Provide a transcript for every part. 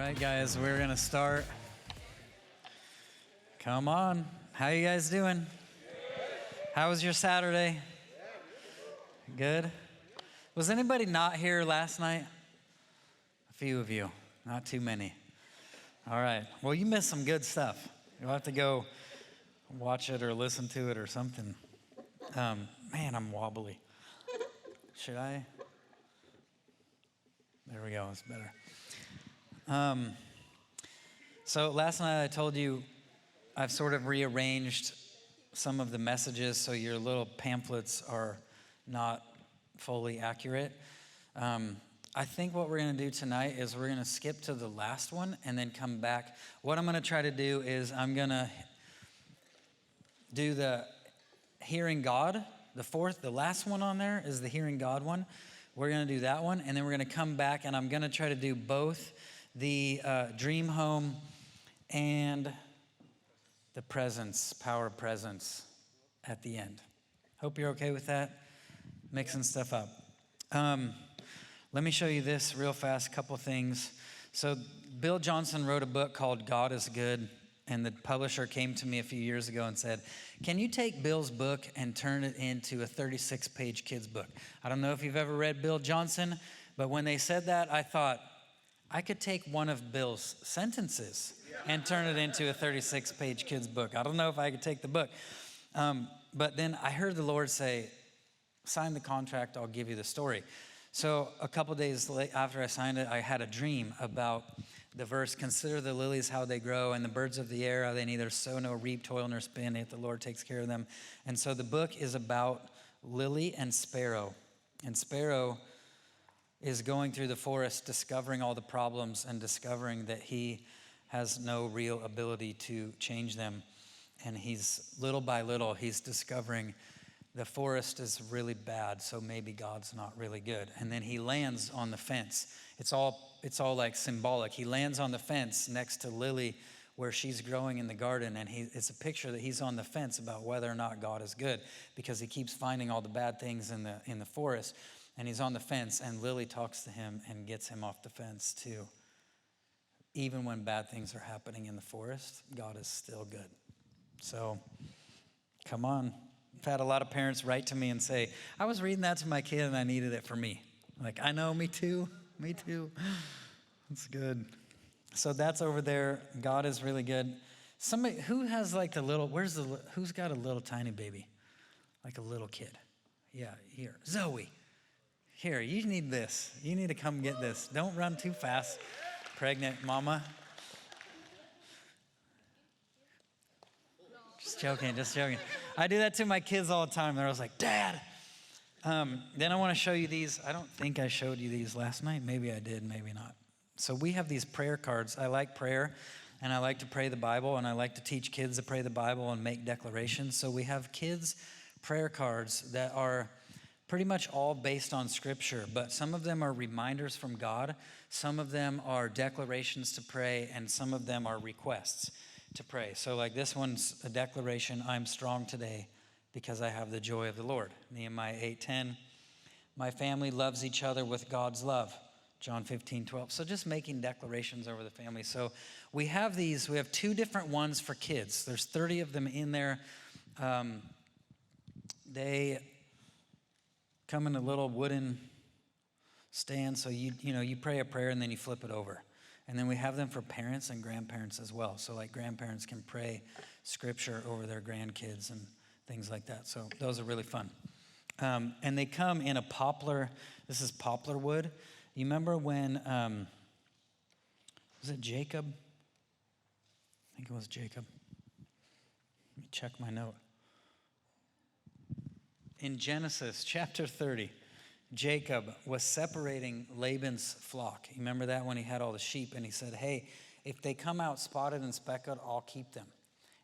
right, guys, we're going to start. Come on. How you guys doing? How was your Saturday? Good? Was anybody not here last night? A few of you, not too many. All right. Well, you missed some good stuff. You'll have to go watch it or listen to it or something. Man, I'm wobbly. Should I? There we go. It's better. So last night I told you I've sort of rearranged some of the messages so your little pamphlets are not fully accurate. I think what we're going to do tonight is we're going to skip to the last one and then come back. What I'm going to try to do is I'm going to do the hearing God. The last one on there is the hearing God one. We're going to do that one, and then we're going to come back, and I'm going to try to do both the dream home and the presence, power of presence at the end. Hope you're okay with that, mixing stuff up. Let me show you this real fast, couple things. So Bill Johnson wrote a book called God is Good, and the publisher came to me a few years ago and said, can you take Bill's book and turn it into a 36-page kid's book? I don't know if you've ever read Bill Johnson, but when they said that, I thought, I could take one of Bill's sentences and turn it into a 36-page kid's book. I don't know if I could take the book. But then I heard the Lord say, sign the contract, I'll give you the story. So a couple days after I signed it, I had a dream about the verse, consider the lilies, how they grow, and the birds of the air, how they neither sow nor reap, toil nor spin, yet the Lord takes care of them. And so the book is about Lily and Sparrow. And Sparrow is going through the forest, discovering all the problems and discovering that he has no real ability to change them. And he's, little by little, he's discovering the forest is really bad, so maybe God's not really good. And then he lands on the fence. It's all like symbolic. He lands on the fence next to Lily where she's growing in the garden, and it's a picture that he's on the fence about whether or not God is good because he keeps finding all the bad things in the forest, and he's on the fence, and Lily talks to him and gets him off the fence too. Even when bad things are happening in the forest, God is still good. So, come on. I've had a lot of parents write to me and say, I was reading that to my kid and I needed it for me. Like, I know, me too. That's good. So that's over there. God is really good. Somebody, who has like who's got a little tiny baby? Like a little kid. Yeah, here. Zoe. Here, you need this. You need to come get this. Don't run too fast, pregnant mama. Just joking. I do that to my kids all the time. They're always like, Dad. Then I want to show you these. I don't think I showed you these last night. Maybe I did, maybe not. So we have these prayer cards. I like prayer, and I like to pray the Bible, and I like to teach kids to pray the Bible and make declarations. So we have kids' prayer cards that are pretty much all based on Scripture, but some of them are reminders from God. Some of them are declarations to pray, and some of them are requests to pray. So like this one's a declaration, I'm strong today because I have the joy of the Lord. Nehemiah 8:10. My family loves each other with God's love. John 15:12. So just making declarations over the family. So we have these, we have two different ones for kids. There's 30 of them in there. They come in a little wooden stand. So you pray a prayer and then you flip it over. And then we have them for parents and grandparents as well. So like grandparents can pray scripture over their grandkids and things like that. So those are really fun. And they come in a poplar, this is poplar wood. You remember when, was it Jacob? I think it was Jacob. Let me check my note. In Genesis chapter 30, Jacob was separating Laban's flock. You remember that when he had all the sheep and he said, hey, if they come out spotted and speckled, I'll keep them.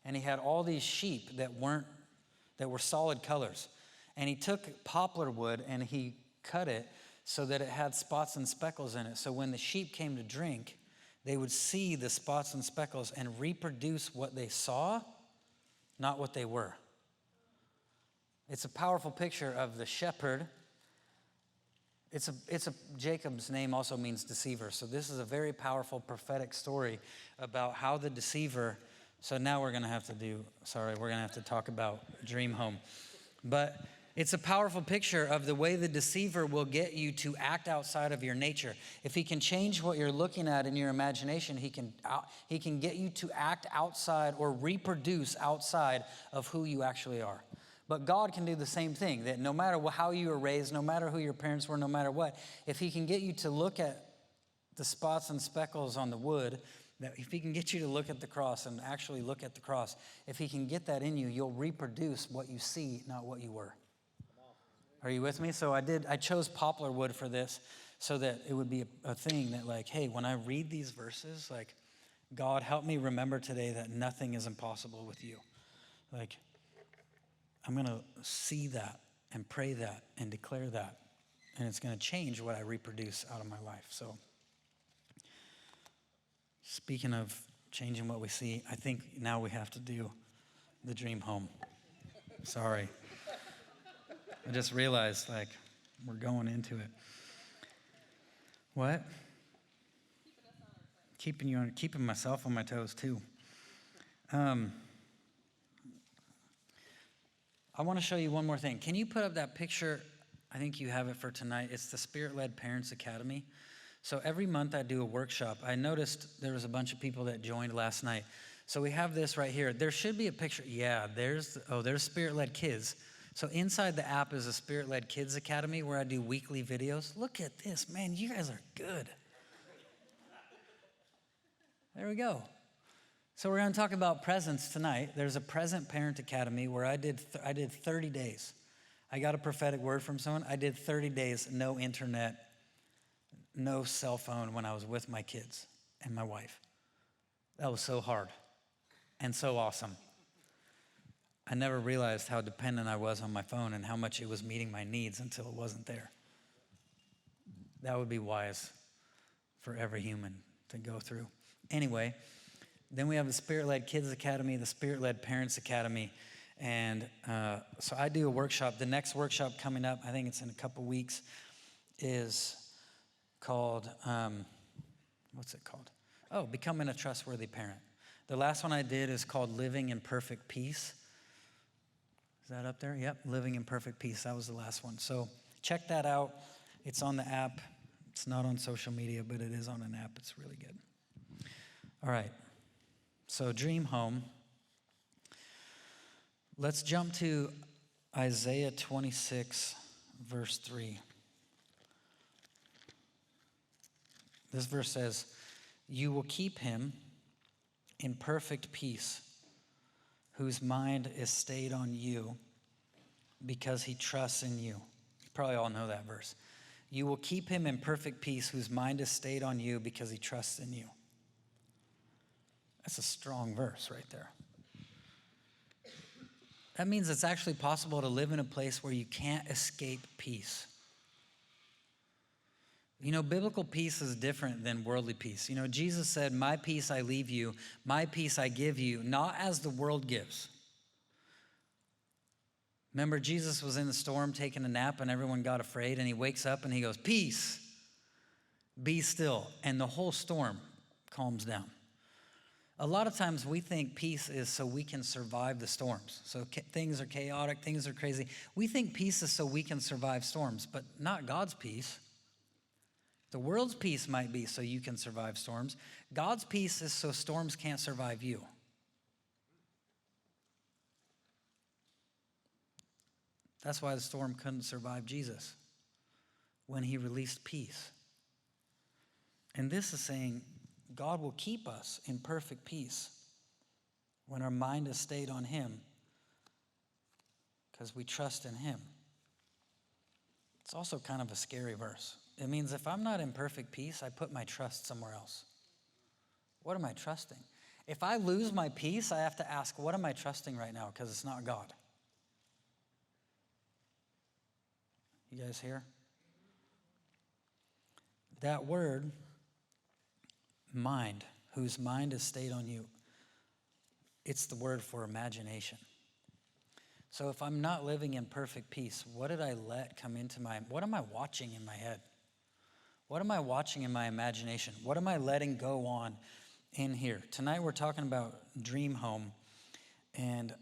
And he had all these sheep that were solid colors. And he took poplar wood and he cut it so that it had spots and speckles in it. So when the sheep came to drink, they would see the spots and speckles and reproduce what they saw, not what they were. It's a powerful picture of the shepherd Jacob's name also means deceiver. So this is a very powerful prophetic story about how the deceiver, so now we're going to have to talk about dream home. But it's a powerful picture of the way the deceiver will get you to act outside of your nature. If he can change what you're looking at in your imagination, he can get you to act outside or reproduce outside of who you actually are. But God can do the same thing, that no matter how you were raised, no matter who your parents were, no matter what, if he can get you to look at the spots and speckles on the wood, that if he can get you to look at the cross and actually look at the cross, if he can get that in you, you'll reproduce what you see, not what you were. Are you with me? So I chose poplar wood for this so that it would be a thing that like, hey, when I read these verses, like, God, help me remember today that nothing is impossible with you. Like, I'm going to see that and pray that and declare that, and it's going to change what I reproduce out of my life. So speaking of changing what we see, I think now we have to do the dream home. Sorry. I just realized, like, we're going into it. What? Keeping myself on my toes, too. I want to show you one more thing. Can you put up that picture? I think you have it for tonight. It's the Spirit-Led Parents Academy. So every month I do a workshop. I noticed there was a bunch of people that joined last night. So we have this right here. There should be a picture. Yeah, there's Spirit-Led Kids. So inside the app is a Spirit-Led Kids Academy where I do weekly videos. Look at this. Man, you guys are good. There we go. So we're going to talk about presence tonight. There's a Present Parent Academy where I did 30 days. I got a prophetic word from someone. I did 30 days, no internet, no cell phone when I was with my kids and my wife. That was so hard and so awesome. I never realized how dependent I was on my phone and how much it was meeting my needs until it wasn't there. That would be wise for every human to go through. Anyway, then we have the Spirit-Led Kids Academy, the Spirit-Led Parents Academy. And so I do a workshop. The next workshop coming up, I think it's in a couple weeks, is called, what's it called? Oh, Becoming a Trustworthy Parent. The last one I did is called Living in Perfect Peace. Is that up there? Yep, Living in Perfect Peace. That was the last one. So check that out. It's on the app. It's not on social media, but it is on an app. It's really good. All right. So dream home. Let's jump to Isaiah 26, verse 3. This verse says, "You will keep him in perfect peace, whose mind is stayed on you because he trusts in you." You probably all know that verse. You will keep him in perfect peace, whose mind is stayed on you because he trusts in you. That's a strong verse right there. That means it's actually possible to live in a place where you can't escape peace. You know, biblical peace is different than worldly peace. You know, Jesus said, "My peace I leave you, my peace I give you, not as the world gives." Remember, Jesus was in the storm taking a nap and everyone got afraid, and he wakes up and he goes, "Peace, be still." And the whole storm calms down. A lot of times we think peace is so we can survive the storms. So things are chaotic, things are crazy. We think peace is so we can survive storms, but not God's peace. The world's peace might be so you can survive storms. God's peace is so storms can't survive you. That's why the storm couldn't survive Jesus when he released peace. And this is saying God will keep us in perfect peace when our mind is stayed on him because we trust in him. It's also kind of a scary verse. It means if I'm not in perfect peace, I put my trust somewhere else. What am I trusting? If I lose my peace, I have to ask, what am I trusting right now? Because it's not God. You guys hear? That word, mind, whose mind is stayed on you, it's the word for imagination. So if I'm not living in perfect peace, what did I let come into what am I watching in my head? What am I watching in my imagination? What am I letting go on in here? Tonight we're talking about dream home, and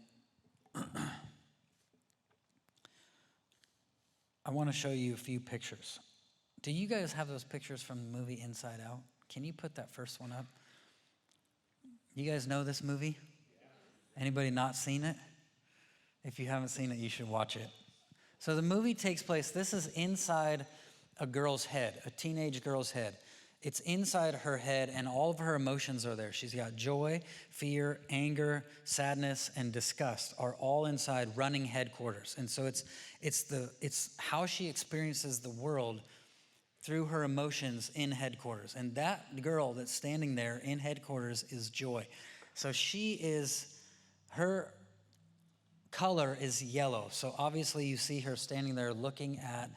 I want to show you a few pictures. Do you guys have those pictures from the movie Inside Out? Can you put that first one up? You guys know this movie? Anybody not seen it? If you haven't seen it, you should watch it. So the movie takes place, this is inside a girl's head, a teenage girl's head. It's inside her head, and all of her emotions are there. She's got joy, fear, anger, sadness, and disgust are all inside running headquarters. And so it's how she experiences the world through her emotions in headquarters. And that girl that's standing there in headquarters is Joy. So her color is yellow. So obviously you see her standing there looking at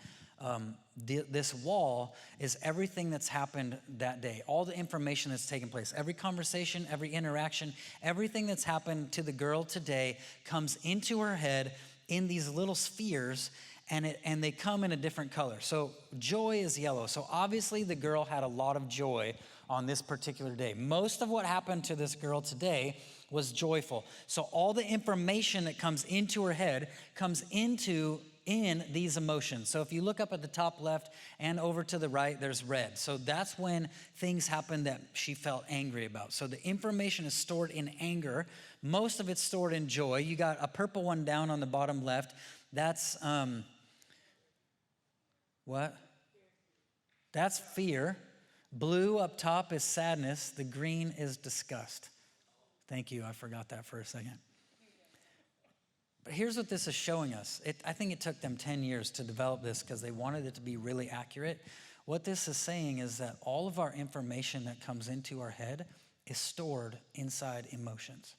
this wall is everything that's happened that day, all the information that's taken place, every conversation, every interaction, everything that's happened to the girl today comes into her head in these little spheres, and they come in a different color. So joy is yellow. So obviously the girl had a lot of joy on this particular day. Most of what happened to this girl today was joyful. So all the information that comes into her head comes in these emotions. So if you look up at the top left and over to the right, there's red. So that's when things happen that she felt angry about. So the information is stored in anger. Most of it's stored in joy. You got a purple one down on the bottom left. That's, what? That's fear. Blue up top is sadness. The green is disgust. Thank you. I forgot that for a second. But here's what this is showing us. I think it took them 10 years to develop this because they wanted it to be really accurate. What this is saying is that all of our information that comes into our head is stored inside emotions.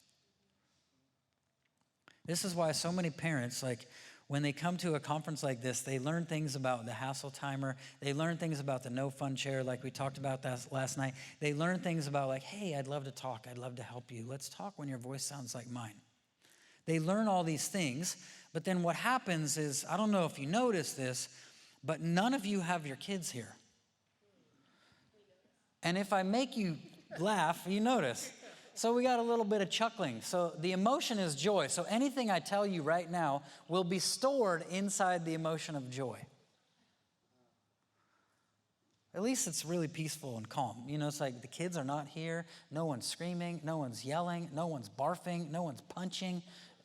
This is why so many parents, like when they come to a conference like this, they learn things about the hassle timer. They learn things about the no fun chair, like we talked about that last night. They learn things about like, hey, I'd love to talk. I'd love to help you. Let's talk when your voice sounds like mine. They learn all these things, but then what happens is, I don't know if you notice this, but none of you have your kids here. And if I make you laugh, you notice. So we got a little bit of chuckling. So the emotion is joy. So anything I tell you right now will be stored inside the emotion of joy. At least it's really peaceful and calm. You know, it's like the kids are not here. No one's screaming. No one's yelling. No one's barfing. No one's punching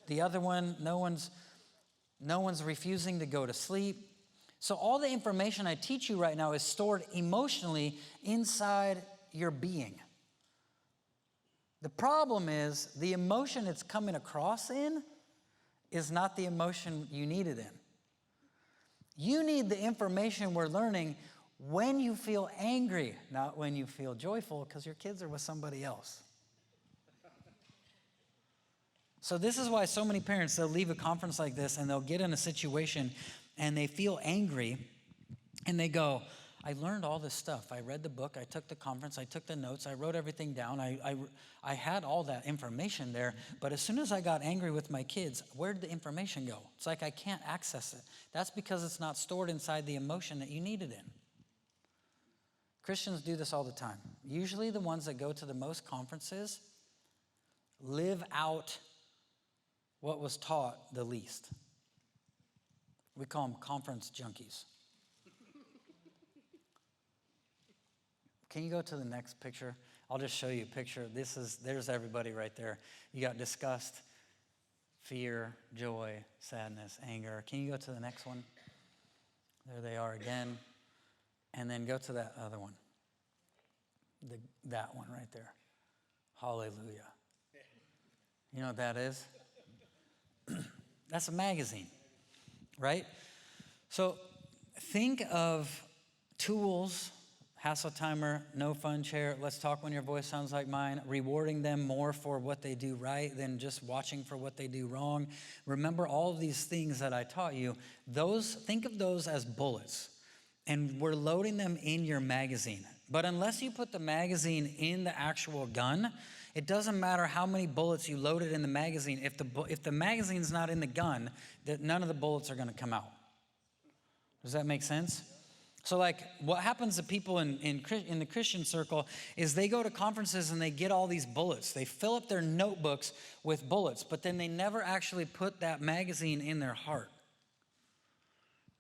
the other one. No one's refusing to go to sleep. So all the information I teach you right now is stored emotionally inside your being. The problem is the emotion it's coming across in is not the emotion you need it in. You need the information we're learning when you feel angry, not when you feel joyful, because your kids are with somebody else. So this is why so many parents, they'll leave a conference like this and they'll get in a situation and they feel angry and they go, I learned all this stuff. I read the book, I took the conference, I took the notes, I wrote everything down. I had all that information there, but as soon as I got angry with my kids, where did the information go? It's like I can't access it. That's because it's not stored inside the emotion that you need it in. Christians do this all the time. Usually the ones that go to the most conferences live out what was taught the least. We call them conference junkies. Can you go to the next picture? I'll just show you a picture. There's everybody right there. You got disgust, fear, joy, sadness, anger. Can you go to the next one? There they are again. And then go to that other one. That one right there. Hallelujah. You know what that is? That's a magazine, right? So think of tools, hassle timer, no fun chair, let's talk when your voice sounds like mine, rewarding them more for what they do right than just watching for what they do wrong. Remember all of these things that I taught you. Think of those as bullets. And we're loading them in your magazine. But unless you put the magazine in the actual gun, It doesn't matter how many bullets you loaded in the magazine. If the magazine's not in the gun, that none of the bullets are going to come out. Does that make sense? So like what happens to people in the Christian circle is they go to conferences and they get all these bullets. They fill up their notebooks with bullets, but then they never actually put that magazine in their heart.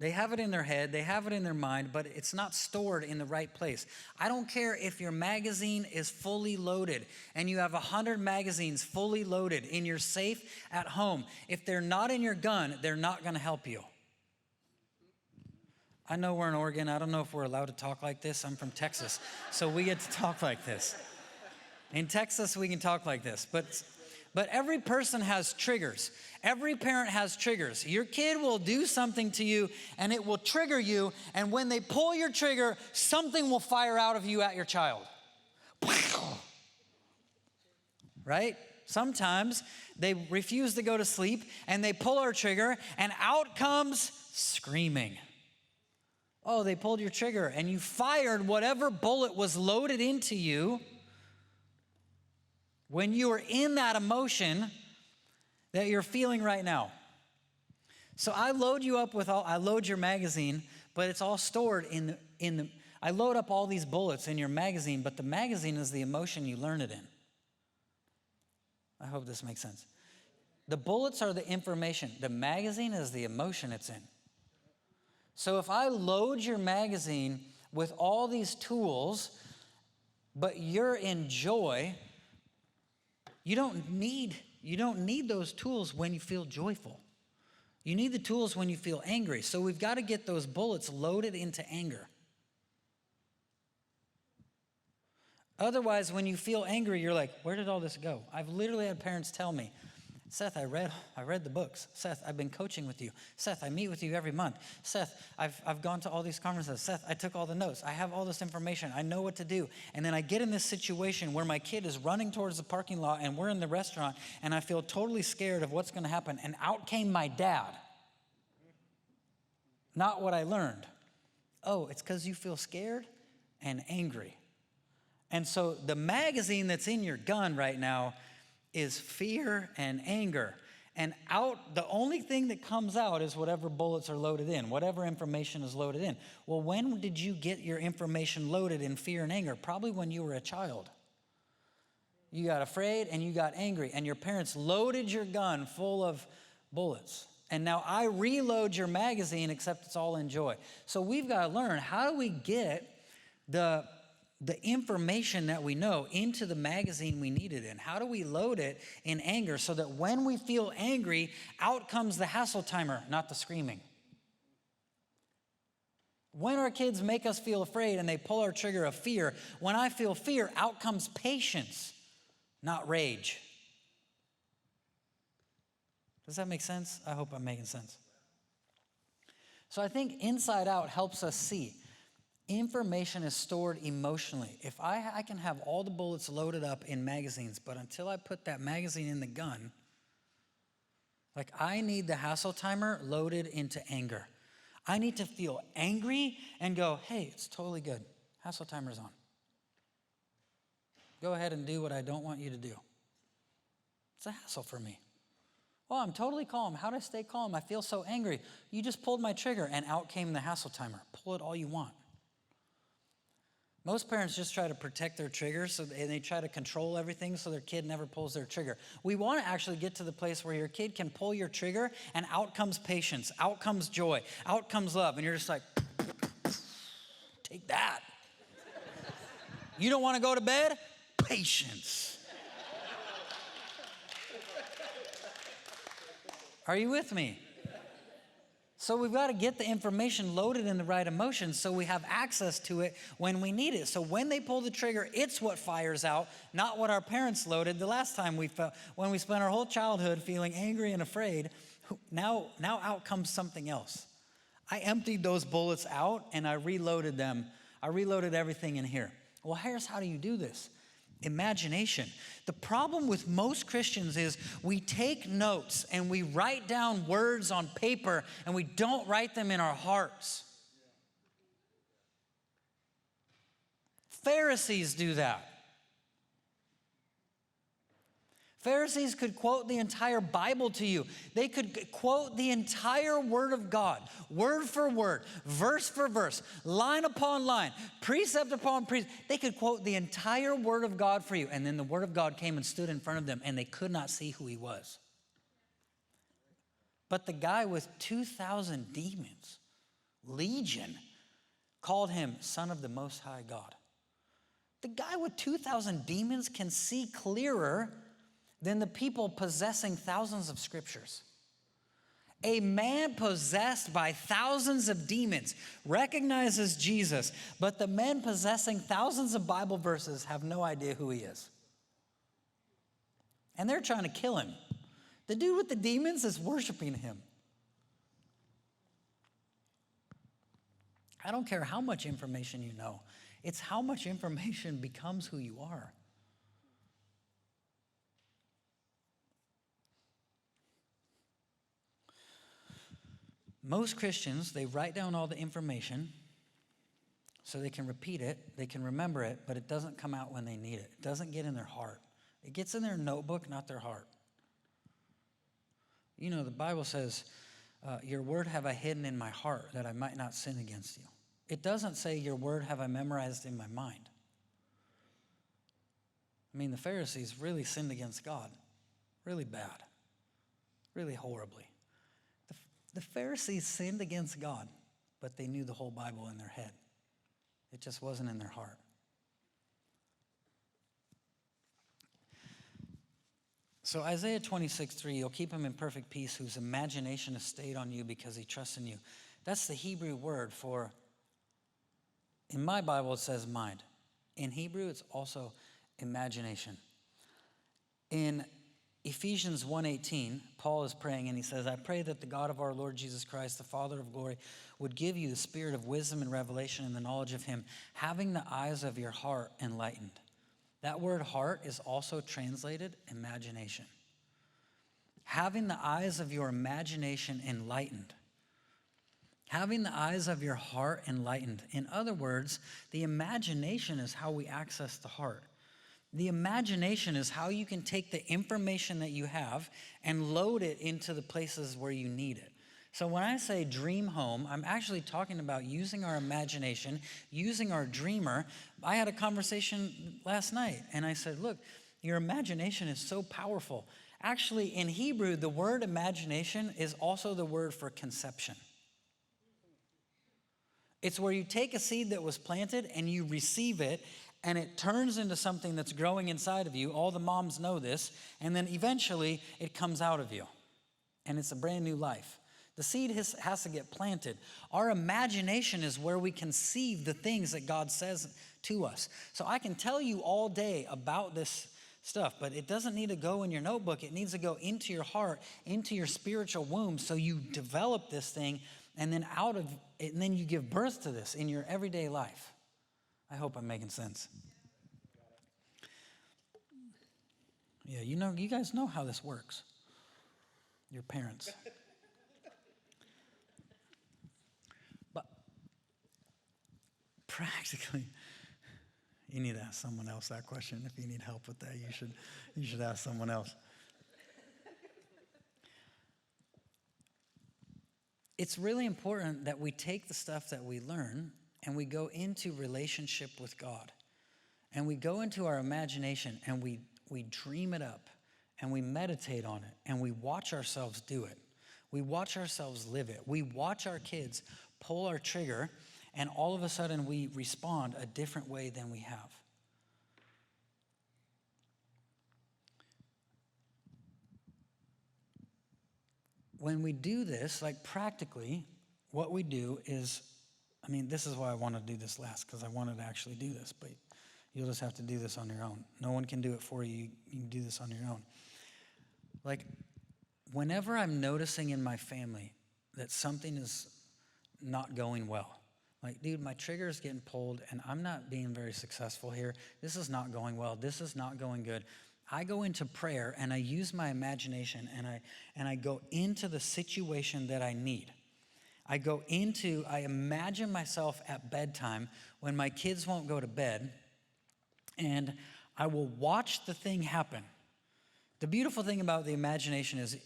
They have it in their head, they have it in their mind, but it's not stored in the right place. I don't care if your magazine is fully loaded and you have 100 magazines fully loaded in your safe at home. If they're not in your gun, they're not going to help you. I know we're in Oregon. I don't know if we're allowed to talk like this. I'm from Texas, so we get to talk like this. In Texas, we can talk like this, but every person has triggers. Every parent has triggers. Your kid will do something to you and it will trigger you. And when they pull your trigger, something will fire out of you at your child. Right? Sometimes they refuse to go to sleep and they pull our trigger and out comes screaming. Oh, they pulled your trigger and you fired whatever bullet was loaded into you when you were in that emotion that you're feeling right now. So I load you up with I load your magazine, but it's all stored I load up all these bullets in your magazine, but the magazine is the emotion you learn it in. I hope this makes sense. The bullets are the information. The magazine is the emotion it's in. So if I load your magazine with all these tools, but you're in joy, you don't need those tools when you feel joyful. You need the tools when you feel angry. So we've got to get those bullets loaded into anger. Otherwise, when you feel angry, you're like, where did all this go? I've literally had parents tell me, Seth, I read the books. Seth, I've been coaching with you. Seth, I meet with you every month. Seth, I've gone to all these conferences. Seth, I took all the notes. I have all this information. I know what to do. And then I get in this situation where my kid is running towards the parking lot and we're in the restaurant and I feel totally scared of what's going to happen. And out came my dad. Not what I learned. Oh, it's because you feel scared and angry. And so the magazine that's in your gun right now is fear and anger. And the only thing that comes out is whatever bullets are loaded in, whatever information is loaded in. Well, when did you get your information loaded in fear and anger? Probably when you were a child. You got afraid and you got angry, and your parents loaded your gun full of bullets. And now I reload your magazine, except it's all in joy. So we've got to learn, how do we get the information that we know into the magazine we need it in? How do we load it in anger so that when we feel angry, out comes the hassle timer, not the screaming? When our kids make us feel afraid and they pull our trigger of fear, when I feel fear, out comes patience, not rage. Does that make sense? I hope I'm making sense. So I think Inside Out helps us see information is stored emotionally. If I can have all the bullets loaded up in magazines, but until I put that magazine in the gun, like I need the hassle timer loaded into anger. I need to feel angry and go, hey, it's totally good. Hassle timer's on. Go ahead and do what I don't want you to do. It's a hassle for me. Oh, I'm totally calm. How do I stay calm? I feel so angry. You just pulled my trigger and out came the hassle timer. Pull it all you want. Most parents just try to protect their triggers, and they try to control everything so their kid never pulls their trigger. We want to actually get to the place where your kid can pull your trigger and out comes patience, out comes joy, out comes love. And you're just like, take that. You don't want to go to bed? Patience. Are you with me? So we've got to get the information loaded in the right emotions so we have access to it when we need it. So when they pull the trigger, it's what fires out, not what our parents loaded the last time when we spent our whole childhood feeling angry and afraid. Now out comes something else. I emptied those bullets out and I reloaded them. I reloaded everything in here. Well, here's how do you do this? Imagination. The problem with most Christians is we take notes and we write down words on paper and we don't write them in our hearts. Pharisees do that. Pharisees could quote the entire Bible to you. They could quote the entire Word of God, word for word, verse for verse, line upon line, precept upon precept. They could quote the entire Word of God for you. And then the Word of God came and stood in front of them, and they could not see who he was. But the guy with 2,000 demons, legion, called him Son of the Most High God. The guy with 2,000 demons can see clearer than the people possessing thousands of scriptures. A man possessed by thousands of demons recognizes Jesus, but the men possessing thousands of Bible verses have no idea who he is. And they're trying to kill him. The dude with the demons is worshiping him. I don't care how much information you know. It's how much information becomes who you are. Most Christians, they write down all the information so they can repeat it, they can remember it, but it doesn't come out when they need it. It doesn't get in their heart. It gets in their notebook, not their heart. You know, the Bible says, your word have I hidden in my heart that I might not sin against you. It doesn't say your word have I memorized in my mind. I mean, the Pharisees really sinned against God. Really bad. Really horribly. The Pharisees sinned against God, but they knew the whole Bible in their head. It just wasn't in their heart. So Isaiah 26:3, you'll keep him in perfect peace whose imagination is stayed on you because he trusts in you. That's the Hebrew word for, in my Bible it says mind. In Hebrew it's also imagination. In Ephesians 1:18, Paul is praying and he says, I pray that the God of our Lord Jesus Christ, the Father of glory, would give you the spirit of wisdom and revelation and the knowledge of him, having the eyes of your heart enlightened. That word heart is also translated imagination. Having the eyes of your imagination enlightened. Having the eyes of your heart enlightened. In other words, the imagination is how we access the heart. The imagination is how you can take the information that you have and load it into the places where you need it. So when I say dream home, I'm actually talking about using our imagination, using our dreamer. I had a conversation last night and I said, look, your imagination is so powerful. Actually, in Hebrew, the word imagination is also the word for conception. It's where you take a seed that was planted and you receive it, and it turns into something that's growing inside of you. All the moms know this. And then eventually it comes out of you. And it's a brand new life. The seed has to get planted. Our imagination is where we conceive the things that God says to us. So I can tell you all day about this stuff, but it doesn't need to go in your notebook. It needs to go into your heart, into your spiritual womb, so you develop this thing, and then out of it, and then you give birth to this in your everyday life. I hope I'm making sense. Yeah, you guys know how this works. Your parents. But practically, you need to ask someone else that question. If you need help with that, you should ask someone else. It's really important that we take the stuff that we learn and we go into relationship with God. And we go into our imagination and we dream it up and we meditate on it and we watch ourselves do it. We watch ourselves live it. We watch our kids pull our trigger and all of a sudden we respond a different way than we have. When we do this, like practically, what we do is, this is why I want to do this last, because I wanted to actually do this, but you'll just have to do this on your own. No one can do it for you. You can do this on your own. Like, whenever I'm noticing in my family that something is not going well, like, dude, my trigger is getting pulled and I'm not being very successful here. This is not going well. This is not going good. I go into prayer and I use my imagination and I go into the situation that I need. I imagine myself at bedtime when my kids won't go to bed, and I will watch the thing happen. The beautiful thing about the imagination is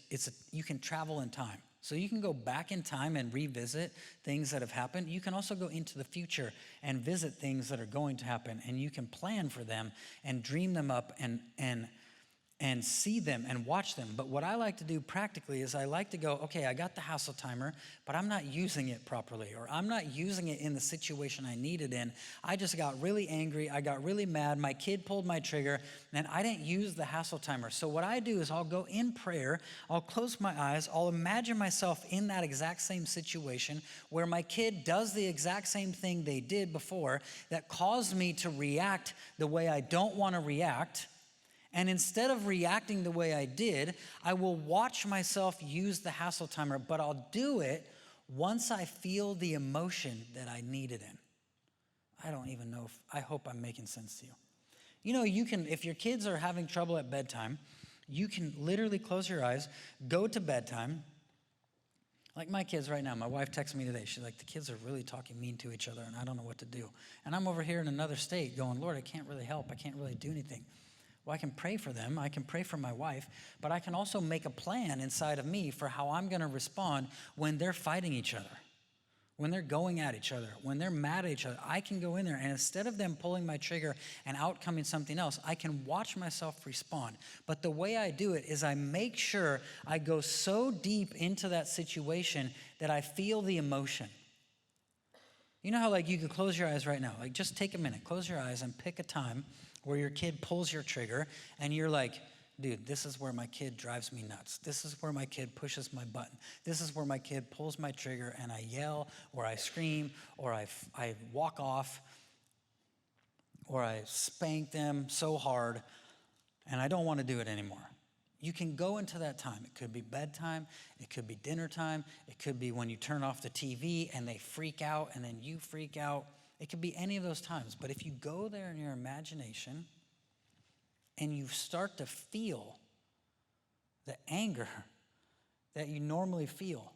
you can travel in time. So you can go back in time and revisit things that have happened. You can also go into the future and visit things that are going to happen, and you can plan for them and dream them up and see them and watch them. But what I like to do practically is I like to go, okay, I got the hassle timer, but I'm not using it properly, or I'm not using it in the situation I need it in. I just got really angry. I got really mad. My kid pulled my trigger, and I didn't use the hassle timer. So what I do is I'll go in prayer. I'll close my eyes. I'll imagine myself in that exact same situation where my kid does the exact same thing they did before that caused me to react the way I don't want to react. And instead of reacting the way I did, I will watch myself use the hassle timer, but I'll do it once I feel the emotion that I need it in. I don't even know I hope I'm making sense to you. You know, you can, if your kids are having trouble at bedtime, you can literally close your eyes, go to bedtime. Like my kids right now, my wife texted me today. She's like, the kids are really talking mean to each other, and I don't know what to do. And I'm over here in another state going, Lord, I can't really help. I can't really do anything. Well, I can pray for them. I can pray for my wife, but I can also make a plan inside of me for how I'm going to respond when they're fighting each other, when they're going at each other, when they're mad at each other. I can go in there, and instead of them pulling my trigger and out coming something else, I can watch myself respond. But the way I do it is I make sure I go so deep into that situation that I feel the emotion. You know how like you could close your eyes right now? Like just take a minute, close your eyes and pick a time where your kid pulls your trigger and you're like, dude, this is where my kid drives me nuts. This is where my kid pushes my button. This is where my kid pulls my trigger and I yell or I scream or I walk off or I spank them so hard and I don't want to do it anymore. You can go into that time. It could be bedtime. It could be dinner time. It could be when you turn off the TV and they freak out and then you freak out. It could be any of those times. But if you go there in your imagination and you start to feel the anger that you normally feel,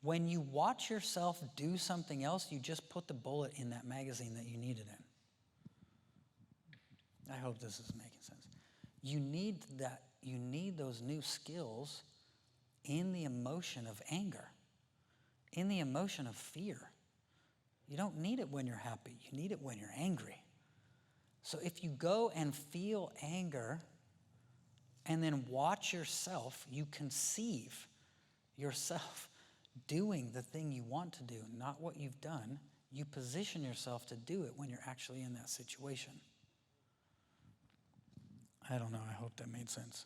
when you watch yourself do something else, you just put the bullet in that magazine that you need it in. I hope this is making sense. You need that. You need those new skills in the emotion of anger, in the emotion of fear. You don't need it when you're happy. You need it when you're angry. So if you go and feel anger and then watch yourself, you conceive yourself doing the thing you want to do, not what you've done. You position yourself to do it when you're actually in that situation. I don't know. I hope that made sense.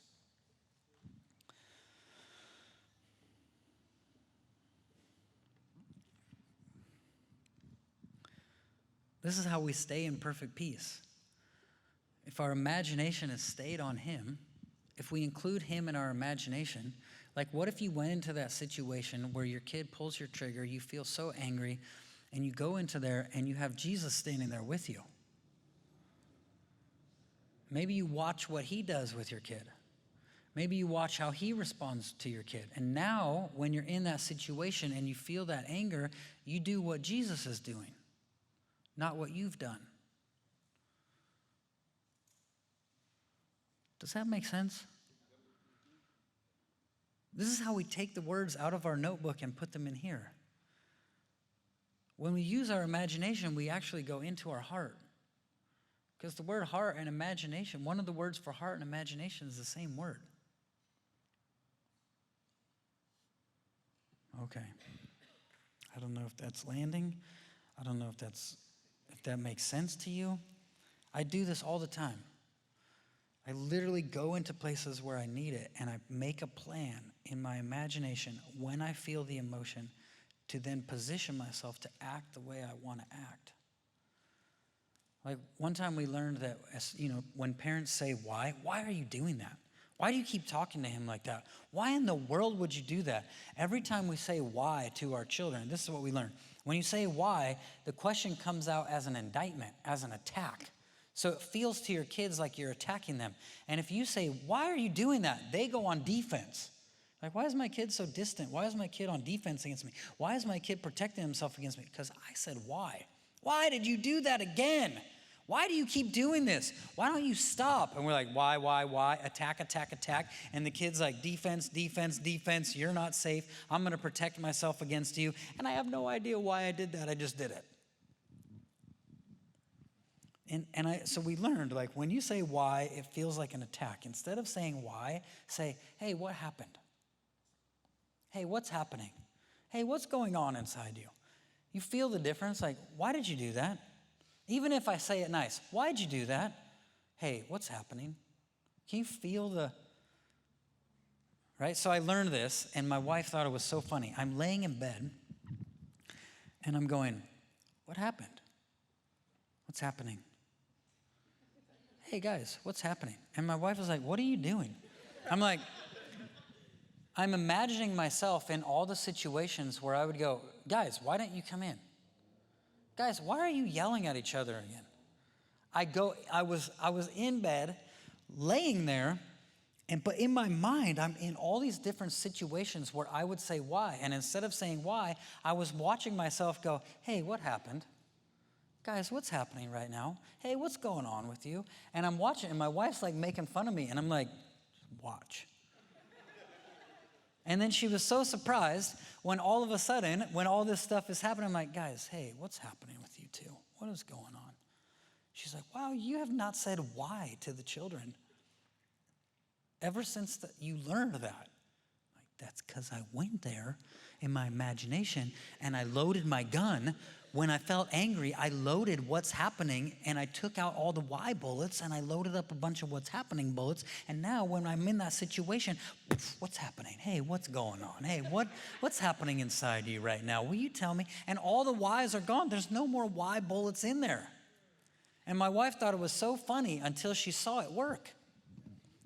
This is how we stay in perfect peace. If our imagination is stayed on Him, if we include Him in our imagination, like what if you went into that situation where your kid pulls your trigger, you feel so angry, and you go into there and you have Jesus standing there with you? Maybe you watch what He does with your kid. Maybe you watch how He responds to your kid. And now, when you're in that situation and you feel that anger, you do what Jesus is doing, not what you've done. Does that make sense? This is how we take the words out of our notebook and put them in here. When we use our imagination, we actually go into our heart. Because the word heart and imagination, one of the words for heart and imagination is the same word. Okay. I don't know if that's landing. I don't know if that makes sense to you. I do this all the time. I literally go into places where I need it, and I make a plan in my imagination when I feel the emotion to then position myself to act the way I want to act. Like one time we learned that, when parents say, why are you doing that? Why do you keep talking to him like that? Why in the world would you do that? Every time we say why to our children, this is what we learn. When you say why, the question comes out as an indictment, as an attack. So it feels to your kids like you're attacking them. And if you say, why are you doing that? They go on defense. Like, why is my kid so distant? Why is my kid on defense against me? Why is my kid protecting himself against me? Because I said why. Why did you do that again? Why do you keep doing this? Why don't you stop? And we're like, why? Attack, attack, attack. And the kid's like, defense, defense, defense. You're not safe. I'm going to protect myself against you. And I have no idea why I did that. I just did it. So we learned, like, when you say why, it feels like an attack. Instead of saying why, say, hey, what happened? Hey, what's happening? Hey, what's going on inside you? You feel the difference? Like, why did you do that? Even if I say it nice, why'd you do that? Hey, what's happening? Can you feel the, right? So I learned this, and my wife thought it was so funny. I'm laying in bed, and I'm going, what happened? What's happening? Hey, guys, what's happening? And my wife was like, what are you doing? I'm like, I'm imagining myself in all the situations where I would go, guys, why don't you come in? Guys, why are you yelling at each other again? I was in bed, laying there, but in my mind, I'm in all these different situations where I would say why. And instead of saying why, I was watching myself go, hey, what happened? Guys, what's happening right now? Hey, what's going on with you? And I'm watching, and my wife's like making fun of me, and I'm like, watch. And then she was so surprised when all of a sudden, when all this stuff is happening, I'm like, guys, hey, what's happening with you two? What is going on? She's like, wow, you have not said why to the children ever since you learned that. Like, that's because I went there in my imagination and I loaded my gun. When I felt angry, I loaded what's happening and I took out all the why bullets and I loaded up a bunch of what's happening bullets. And now when I'm in that situation, what's happening? Hey, what's going on? Hey, what's happening inside you right now? Will you tell me? And all the whys are gone. There's no more why bullets in there. And my wife thought it was so funny until she saw it work.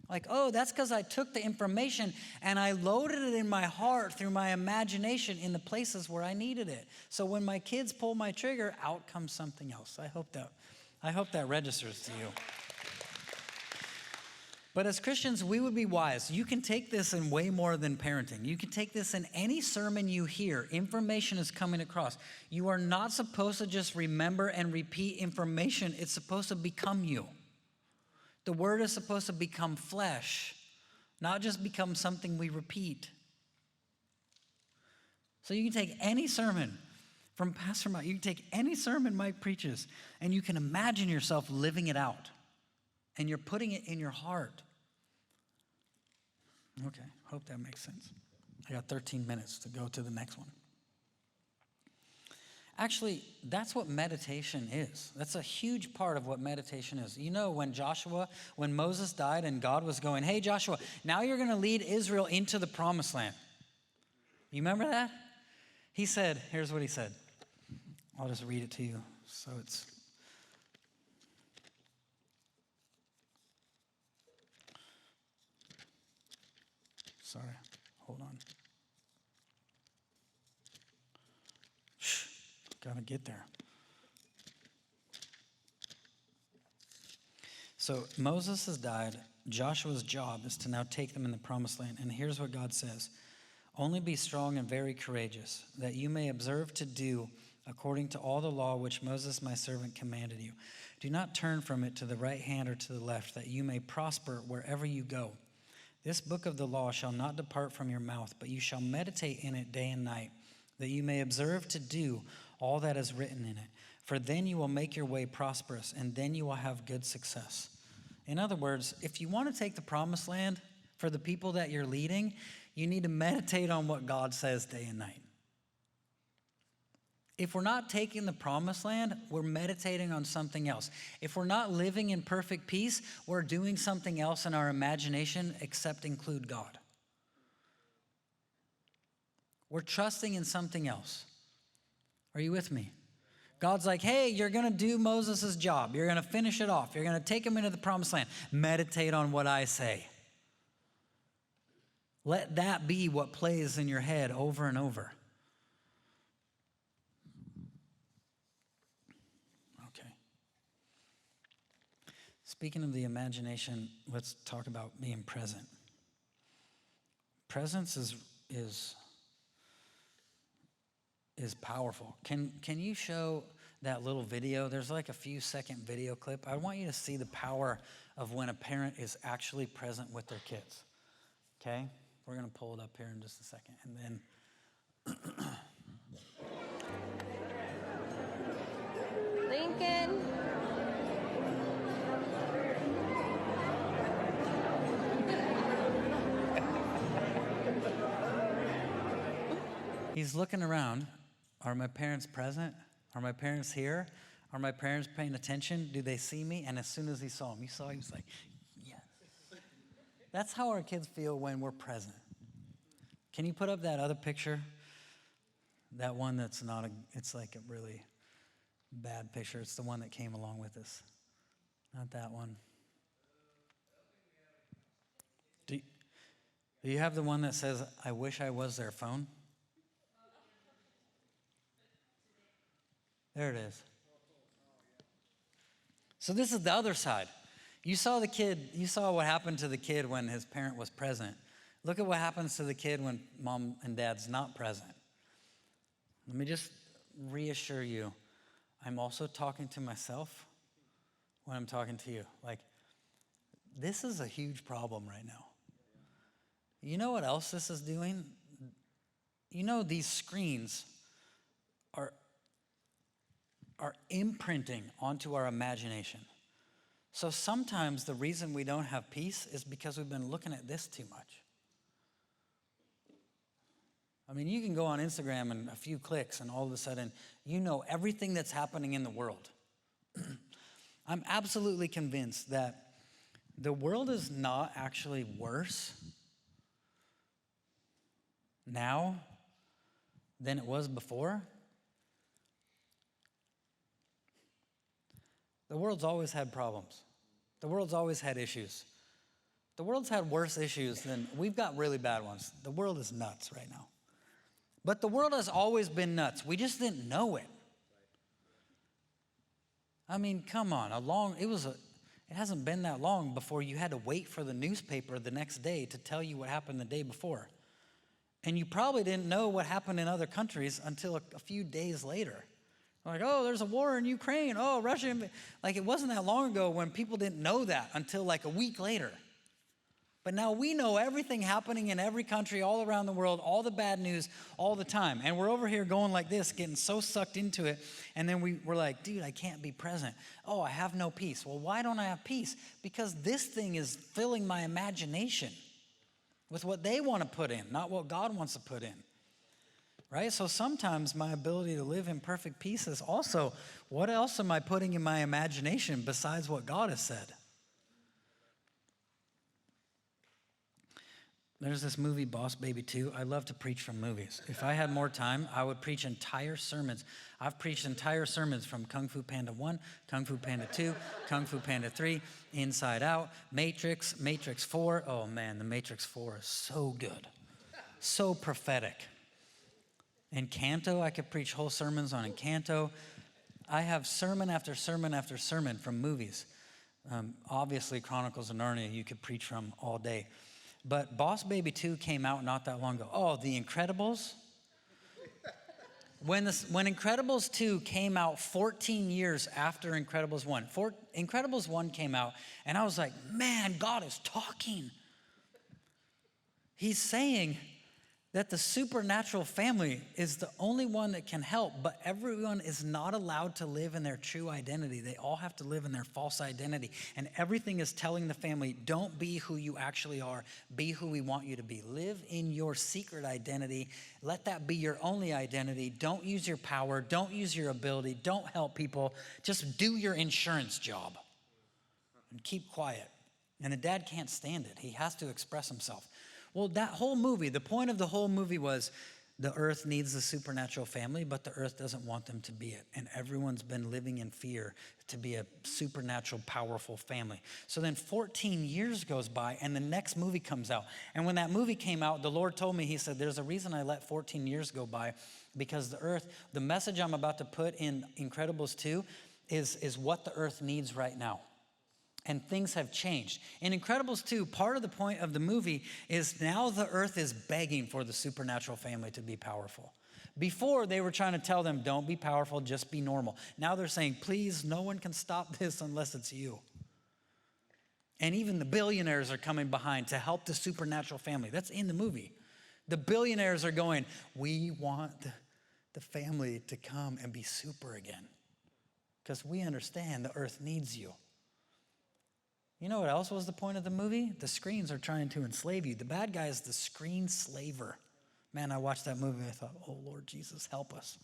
Like, oh, that's because I took the information and I loaded it in my heart through my imagination in the places where I needed it. So when my kids pull my trigger, out comes something else. I hope that registers to you. But as Christians, we would be wise. You can take this in way more than parenting. You can take this in any sermon you hear. Information is coming across. You are not supposed to just remember and repeat information. It's supposed to become you. The word is supposed to become flesh, not just become something we repeat. So you can take any sermon from Pastor Mike, you can take any sermon Mike preaches, and you can imagine yourself living it out. And you're putting it in your heart. Okay, hope that makes sense. I got 13 minutes to go to the next one. Actually, that's what meditation is. That's a huge part of what meditation is. You know, when Moses died and God was going, hey, Joshua, now you're going to lead Israel into the promised land. You remember that? He said, here's what he said. I'll just read it to you. So it's, sorry, hold on. Gotta get there. So Moses has died. Joshua's job is to now take them in the promised land. And here's what God says. Only be strong and very courageous, that you may observe to do according to all the law which Moses my servant commanded you. Do not turn from it to the right hand or to the left, that you may prosper wherever you go. This book of the law shall not depart from your mouth, but you shall meditate in it day and night, that you may observe to do all that is written in it. For then you will make your way prosperous, and then you will have good success. In other words, if you want to take the promised land for the people that you're leading, you need to meditate on what God says day and night. If we're not taking the promised land, we're meditating on something else. If we're not living in perfect peace, we're doing something else in our imagination except include God. We're trusting in something else. Are you with me? God's like, hey, you're going to do Moses' job. You're going to finish it off. You're going to take him into the promised land. Meditate on what I say. Let that be what plays in your head over and over. Okay. Speaking of the imagination, let's talk about being present. Presence is powerful. Can you show that little video. There's like a few second video clip. I want you to see the power of when a parent is actually present with their kids. Okay? We're going to pull it up here in just a second. And then Lincoln. he's looking around. Are my parents present? Are my parents here? Are my parents paying attention? Do they see me? And as soon as he saw him, he was like, yes. That's how our kids feel when we're present. Can you put up that other picture? That one that's not it's like a really bad picture. It's the one that came along with us. Not that one. Do you have the one that says, I wish I was their phone? There it is. So this is the other side. You saw what happened to the kid when his parent was present. Look at what happens to the kid when mom and dad's not present. Let me just reassure you, I'm also talking to myself when I'm talking to you. Like, this is a huge problem right now. You know what else this is doing? You know, these screens are imprinting onto our imagination. So sometimes the reason we don't have peace is because we've been looking at this too much. I mean, you can go on Instagram and a few clicks and all of a sudden, you know everything that's happening in the world. I'm absolutely convinced that the world is not actually worse now than it was before. The world's always had problems. The world's always had issues. The world's had worse issues than, we've got really bad ones. The world is nuts right now. But the world has always been nuts. We just didn't know it. I mean, come on, it hasn't been that long before you had to wait for the newspaper the next day to tell you what happened the day before. And you probably didn't know what happened in other countries until a few days later. Like, oh, there's a war in Ukraine. Oh, Russia. Like, it wasn't that long ago when people didn't know that until like a week later. But now we know everything happening in every country all around the world, all the bad news, all the time. And we're over here going like this, getting so sucked into it. And then we're like, dude, I can't be present. Oh, I have no peace. Well, why don't I have peace? Because this thing is filling my imagination with what they want to put in, not what God wants to put in. Right? So sometimes my ability to live in perfect peace is also, what else am I putting in my imagination besides what God has said? There's this movie, Boss Baby 2. I love to preach from movies. If I had more time, I would preach entire sermons. I've preached entire sermons from Kung Fu Panda 1, Kung Fu Panda 2, Kung Fu Panda 3, Inside Out, Matrix, Matrix 4. Oh man, the Matrix 4 is so good. So prophetic. Encanto, I could preach whole sermons on Encanto. I have sermon after sermon after sermon from movies. Obviously, Chronicles of Narnia, you could preach from all day. But Boss Baby 2 came out not that long ago. Oh, The Incredibles. When Incredibles 2 came out 14 years after Incredibles 1, Incredibles 1 came out, and I was like, man, God is talking. He's saying that the supernatural family is the only one that can help, but everyone is not allowed to live in their true identity. They all have to live in their false identity. And everything is telling the family, don't be who you actually are. Be who we want you to be. Live in your secret identity. Let that be your only identity. Don't use your power. Don't use your ability. Don't help people. Just do your insurance job and keep quiet. And the dad can't stand it. He has to express himself. Well, that whole movie, the point of the whole movie was the earth needs the supernatural family, but the earth doesn't want them to be it. And everyone's been living in fear to be a supernatural, powerful family. So then 14 years goes by and the next movie comes out. And when that movie came out, the Lord told me, he said, there's a reason I let 14 years go by, because the earth, the message I'm about to put in Incredibles 2 is what the earth needs right now. And things have changed. In Incredibles 2, part of the point of the movie is now the earth is begging for the supernatural family to be powerful. Before, they were trying to tell them, don't be powerful, just be normal. Now they're saying, please, no one can stop this unless it's you. And even the billionaires are coming behind to help the supernatural family. That's in the movie. The billionaires are going, we want the family to come and be super again. Because we understand the earth needs you. You know what else was the point of the movie? The screens are trying to enslave you. The bad guy is the screen slaver. Man, I watched that movie and I thought, oh, Lord Jesus, help us.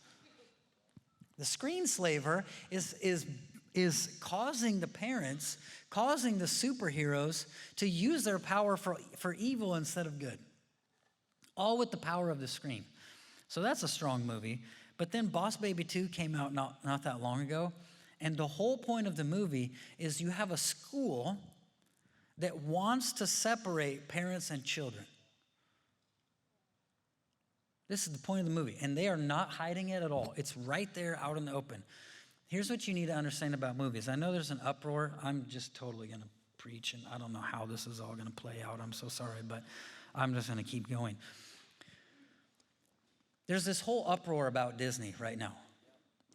The screen slaver is causing the parents, causing the superheroes to use their power for evil instead of good. All with the power of the screen. So that's a strong movie. But then Boss Baby 2 came out not that long ago. And the whole point of the movie is you have a school that wants to separate parents and children. This is the point of the movie. And they are not hiding it at all. It's right there out in the open. Here's what you need to understand about movies. I know there's an uproar. I'm just totally going to preach, and I don't know how this is all going to play out. I'm so sorry, but I'm just going to keep going. There's this whole uproar about Disney right now.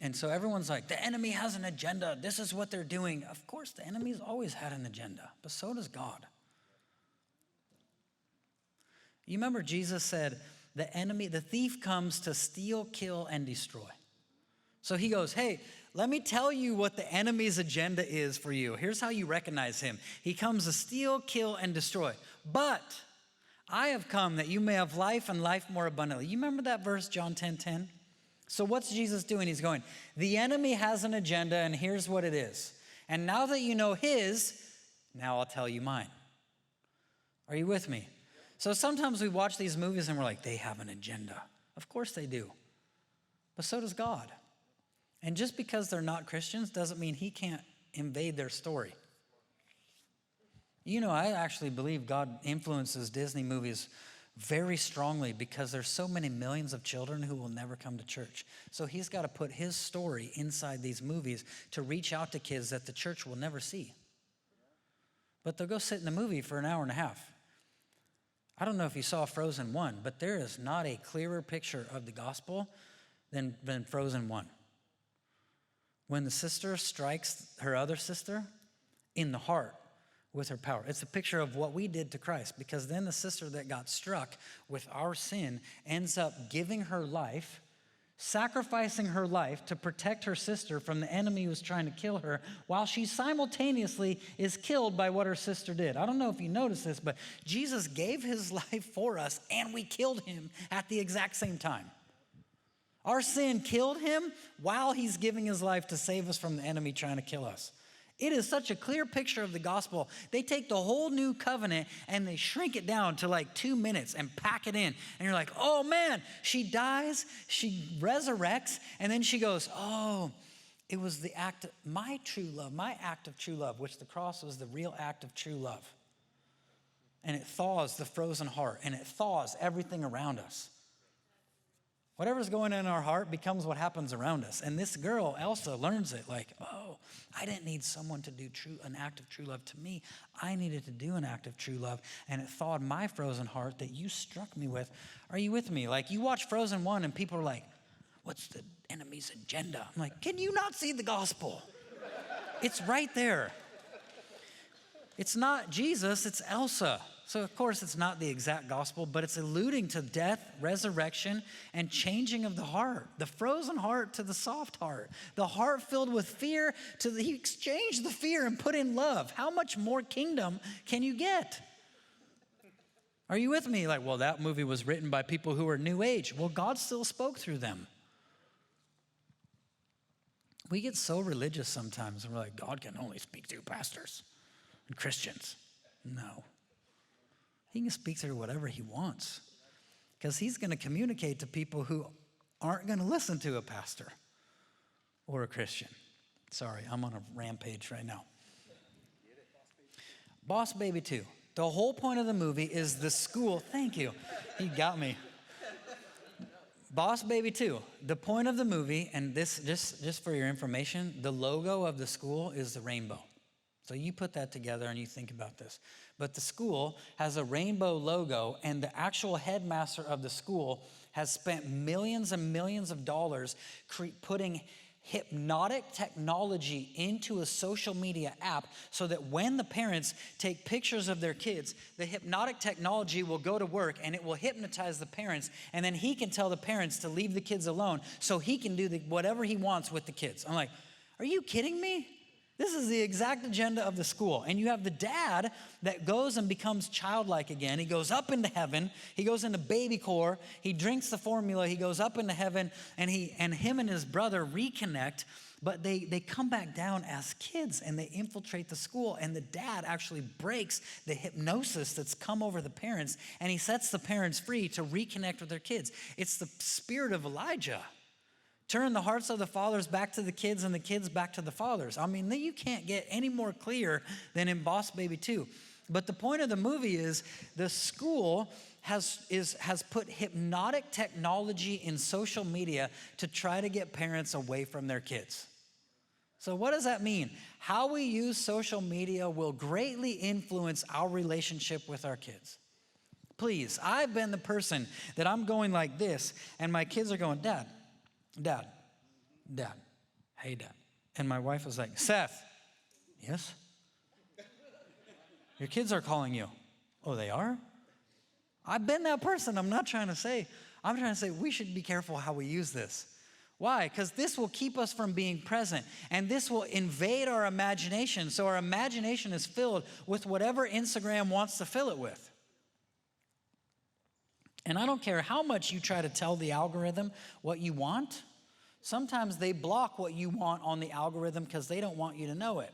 And so everyone's like, the enemy has an agenda. This is what they're doing. Of course, the enemy's always had an agenda, but so does God. You remember Jesus said, the thief comes to steal, kill, and destroy. So he goes, hey, let me tell you what the enemy's agenda is for you. Here's how you recognize him. He comes to steal, kill, and destroy. But I have come that you may have life and life more abundantly. You remember that verse, John 10:10? So what's Jesus doing? He's going, the enemy has an agenda, and here's what it is. And now that you know his, now I'll tell you mine. Are you with me? So sometimes we watch these movies and we're like, they have an agenda. Of course they do. But so does God. And just because they're not Christians doesn't mean he can't invade their story. You know, I actually believe God influences Disney movies very strongly because there's so many millions of children who will never come to church. So he's got to put his story inside these movies to reach out to kids that the church will never see. But they'll go sit in the movie for an hour and a half. I don't know if you saw Frozen 1, but there is not a clearer picture of the gospel than Frozen 1. When the sister strikes her other sister in the heart with her power. It's a picture of what we did to Christ, because then the sister that got struck with our sin ends up giving her life, sacrificing her life to protect her sister from the enemy who was trying to kill her, while she simultaneously is killed by what her sister did. I don't know if you noticed this, but Jesus gave his life for us and we killed him at the exact same time. Our sin killed him while he's giving his life to save us from the enemy trying to kill us. It is such a clear picture of the gospel. They take the whole new covenant and they shrink it down to like 2 minutes and pack it in. And you're like, oh man, she dies, she resurrects, and then she goes, oh, it was the act of my true love, my act of true love, which the cross was the real act of true love. And it thaws the frozen heart, and it thaws everything around us. Whatever's going on in our heart becomes what happens around us. And this girl, Elsa, learns it like, oh, I didn't need someone to do an act of true love to me. I needed to do an act of true love. And it thawed my frozen heart that you struck me with. Are you with me? Like, you watch Frozen 1 and people are like, what's the enemy's agenda? I'm like, can you not see the gospel? It's right there. It's not Jesus, it's Elsa. So, of course, it's not the exact gospel, but it's alluding to death, resurrection, and changing of the heart. The frozen heart to the soft heart. The heart filled with fear he exchanged the fear and put in love. How much more kingdom can you get? Are you with me? Like, well, that movie was written by people who are new age. Well, God still spoke through them. We get so religious sometimes, and we're like, God can only speak through pastors and Christians. No. He can speak through whatever he wants, because he's going to communicate to people who aren't going to listen to a pastor or a Christian. Sorry, I'm on a rampage right now. Boss Baby 2. The whole point of the movie is the school. Thank you. He got me. Boss Baby 2. The point of the movie, and this just for your information, the logo of the school is the rainbow. So you put that together and you think about this. But the school has a rainbow logo, and the actual headmaster of the school has spent millions and millions of dollars putting hypnotic technology into a social media app so that when the parents take pictures of their kids, the hypnotic technology will go to work and it will hypnotize the parents, and then he can tell the parents to leave the kids alone so he can do whatever he wants with the kids. I'm like, are you kidding me? This is the exact agenda of the school. And you have the dad that goes and becomes childlike again. He goes up into heaven. He goes into baby core. He drinks the formula. He goes up into heaven, and him and his brother reconnect, but they come back down as kids, and they infiltrate the school, and the dad actually breaks the hypnosis that's come over the parents, and he sets the parents free to reconnect with their kids. It's the spirit of Elijah. Turn the hearts of the fathers back to the kids and the kids back to the fathers. I mean, you can't get any more clear than in Boss Baby 2. But the point of the movie is the school has put hypnotic technology in social media to try to get parents away from their kids. So what does that mean? How we use social media will greatly influence our relationship with our kids. Please, I've been the person that I'm going like this, and my kids are going, Dad, hey, Dad. And my wife was like, Seth, yes? Your kids are calling you. Oh, they are? I've been that person. I'm trying to say we should be careful how we use this. Why? Because this will keep us from being present, and this will invade our imagination. So our imagination is filled with whatever Instagram wants to fill it with. And I don't care how much you try to tell the algorithm what you want. Sometimes they block what you want on the algorithm because they don't want you to know it.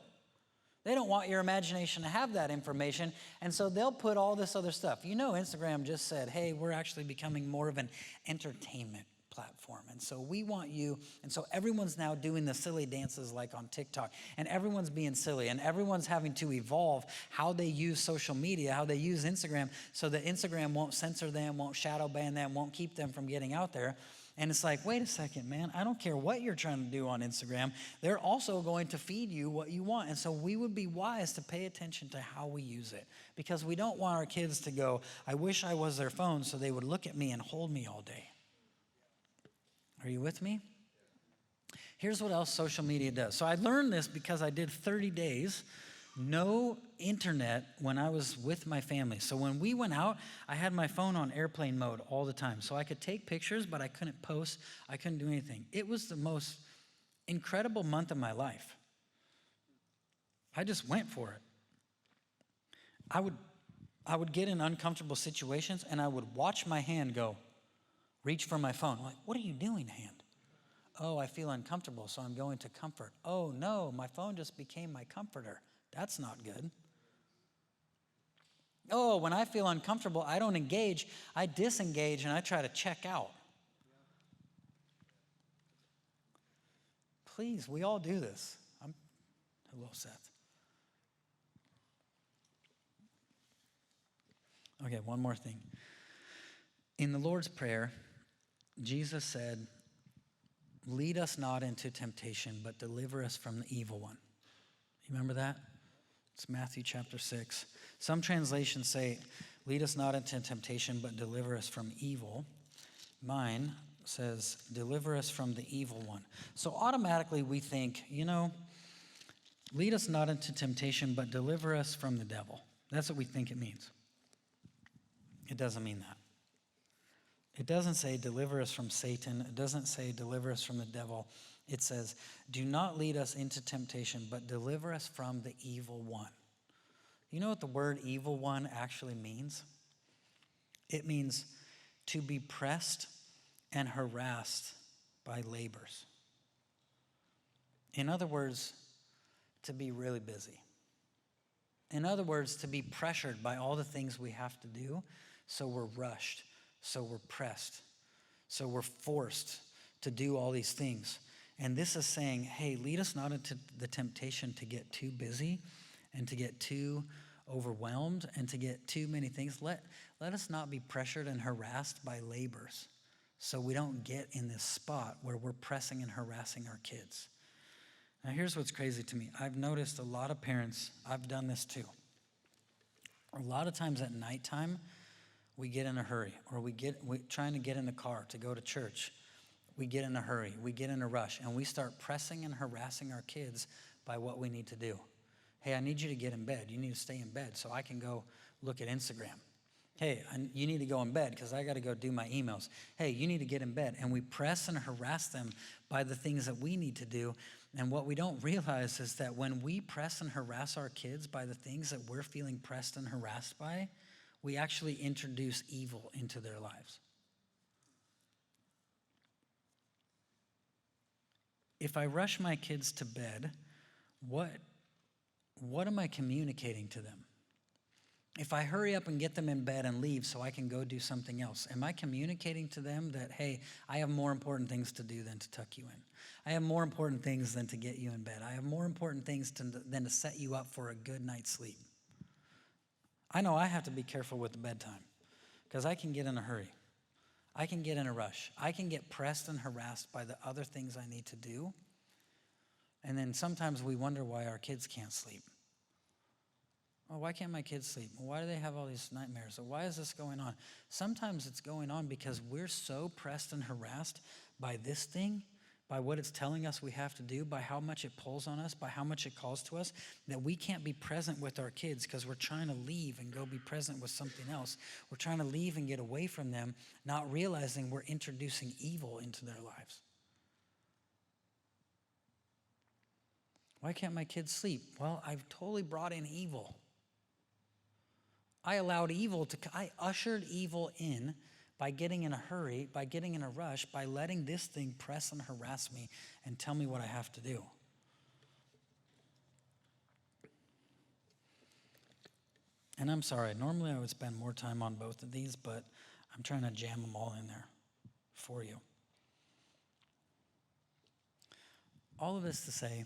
They don't want your imagination to have that information, and so they'll put all this other stuff. You know, Instagram just said, hey, we're actually becoming more of an entertainment platform, and so we want you, and so everyone's now doing the silly dances like on TikTok, and everyone's being silly, and everyone's having to evolve how they use social media, how they use Instagram, so that Instagram won't censor them, won't shadow ban them, won't keep them from getting out there. And it's like, wait a second, man, I don't care what you're trying to do on Instagram. They're also going to feed you what you want. And so we would be wise to pay attention to how we use it, because we don't want our kids to go, I wish I was their phone so they would look at me and hold me all day. Are you with me? Here's what else social media does. So I learned this because I did 30 days, no internet when I was with my family. So when we went out, I had my phone on airplane mode all the time. So I could take pictures, but I couldn't post. I couldn't do anything. It was the most incredible month of my life. I just went for it. I would get in uncomfortable situations, and I would watch my hand go, reach for my phone. I'm like, what are you doing, hand? Oh, I feel uncomfortable, so I'm going to comfort. Oh, no, my phone just became my comforter. That's not good. Oh, when I feel uncomfortable, I don't engage. I disengage, and I try to check out. Please, we all do this. Hello, Seth. Okay, one more thing. In the Lord's Prayer, Jesus said, lead us not into temptation, but deliver us from the evil one. You remember that? It's Matthew chapter 6. Some translations say, lead us not into temptation, but deliver us from evil. Mine says, deliver us from the evil one. So automatically we think, lead us not into temptation, but deliver us from the devil. That's what we think it means. It doesn't mean that. It doesn't say deliver us from Satan. It doesn't say deliver us from the devil. It says, do not lead us into temptation, but deliver us from the evil one. You know what the word evil one actually means? It means to be pressed and harassed by labors. In other words, to be really busy. In other words, to be pressured by all the things we have to do, so we're rushed, so we're pressed, so we're forced to do all these things. And this is saying, hey, lead us not into the temptation to get too busy and to get too overwhelmed and to get too many things. Let us not be pressured and harassed by labors, so we don't get in this spot where we're pressing and harassing our kids. Now, here's what's crazy to me. I've noticed a lot of parents, I've done this too. A lot of times at nighttime, we get in a hurry, or we trying to get in the car to go to church. We get in a hurry, we get in a rush, and we start pressing and harassing our kids by what we need to do. Hey, I need you to get in bed. You need to stay in bed so I can go look at Instagram. Hey, you need to go in bed because I got to go do my emails. Hey, you need to get in bed. And we press and harass them by the things that we need to do. And what we don't realize is that when we press and harass our kids by the things that we're feeling pressed and harassed by, we actually introduce evil into their lives. If I rush my kids to bed, what am I communicating to them? If I hurry up and get them in bed and leave so I can go do something else, am I communicating to them that, hey, I have more important things to do than to tuck you in? I have more important things than to get you in bed. I have more important things than to set you up for a good night's sleep. I know I have to be careful with the bedtime because I can get in a hurry. I can get in a rush. I can get pressed and harassed by the other things I need to do. And then sometimes we wonder why our kids can't sleep. Oh, why can't my kids sleep? Why do they have all these nightmares? Or why is this going on? Sometimes it's going on because we're so pressed and harassed by this thing, by what it's telling us we have to do, by how much it pulls on us, by how much it calls to us, that we can't be present with our kids because we're trying to leave and go be present with something else. We're trying to leave and get away from them, not realizing we're introducing evil into their lives. Why can't my kids sleep? Well, I've totally brought in evil. I ushered evil in by getting in a hurry, by getting in a rush, by letting this thing press and harass me and tell me what I have to do. And I'm sorry, normally I would spend more time on both of these, but I'm trying to jam them all in there for you. All of this to say,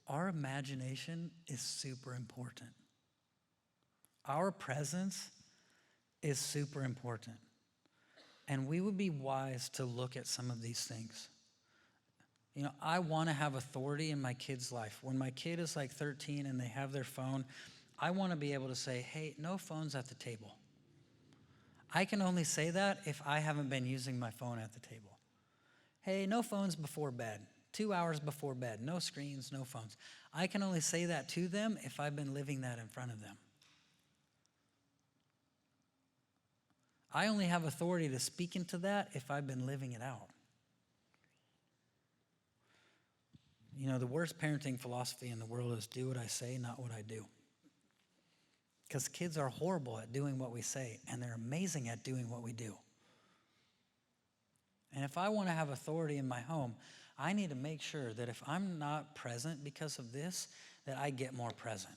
our imagination is super important. Our presence is super important. And we would be wise to look at some of these things. You know, I want to have authority in my kid's life. When my kid is like 13 and they have their phone, I want to be able to say, hey, no phones at the table. I can only say that if I haven't been using my phone at the table. Hey, no phones before bed. 2 hours before bed, no screens, no phones. I can only say that to them if I've been living that in front of them. I only have authority to speak into that if I've been living it out. You know, the worst parenting philosophy in the world is do what I say, not what I do. Because kids are horrible at doing what we say, and they're amazing at doing what we do. And if I want to have authority in my home, I need to make sure that if I'm not present because of this, that I get more present.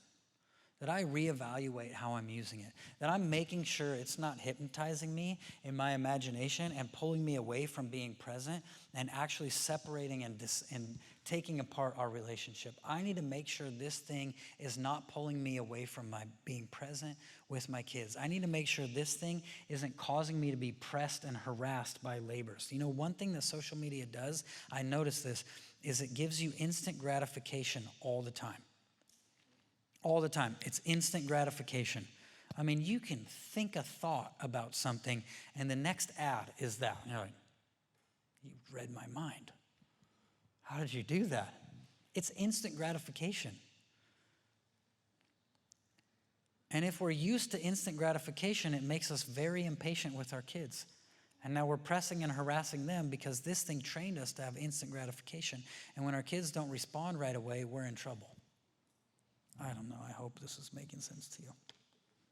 That I reevaluate how I'm using it. That I'm making sure it's not hypnotizing me in my imagination and pulling me away from being present and actually separating and taking apart our relationship. I need to make sure this thing is not pulling me away from my being present with my kids. I need to make sure this thing isn't causing me to be pressed and harassed by labors. You know, one thing that social media does, I noticed this, is it gives you instant gratification all the time. All the time. It's instant gratification. I mean, you can think a thought about something and the next ad is that. You're like, you read my mind. How did you do that? It's instant gratification. And if we're used to instant gratification, it makes us very impatient with our kids. And now we're pressing and harassing them because this thing trained us to have instant gratification. And when our kids don't respond right away, we're in trouble. I don't know. I hope this is making sense to you.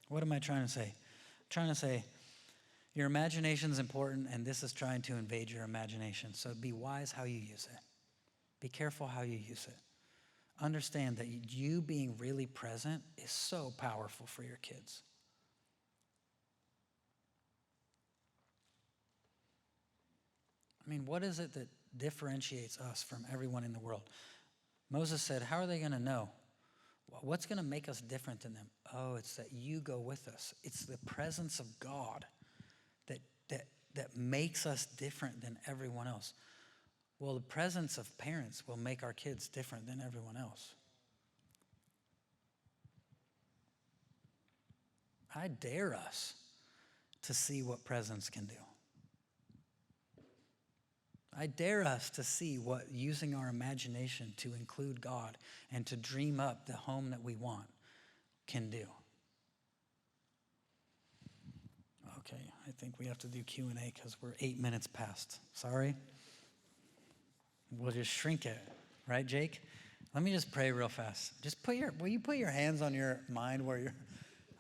What am I trying to say? I'm trying to say your imagination is important, and this is trying to invade your imagination. So be wise how you use it. Be careful how you use it. Understand that you being really present is so powerful for your kids. I mean, what is it that differentiates us from everyone in the world? Moses said, how are they going to know? What's going to make us different than them? Oh, it's that you go with us. It's the presence of God that makes us different than everyone else. Well, the presence of parents will make our kids different than everyone else. I dare us to see what presence can do. I dare us to see what using our imagination to include God and to dream up the home that we want can do. Okay, I think we have to do Q&A because we're 8 minutes past. Sorry. We'll just shrink it. Right, Jake? Let me just pray real fast. Will you put your hands on your mind where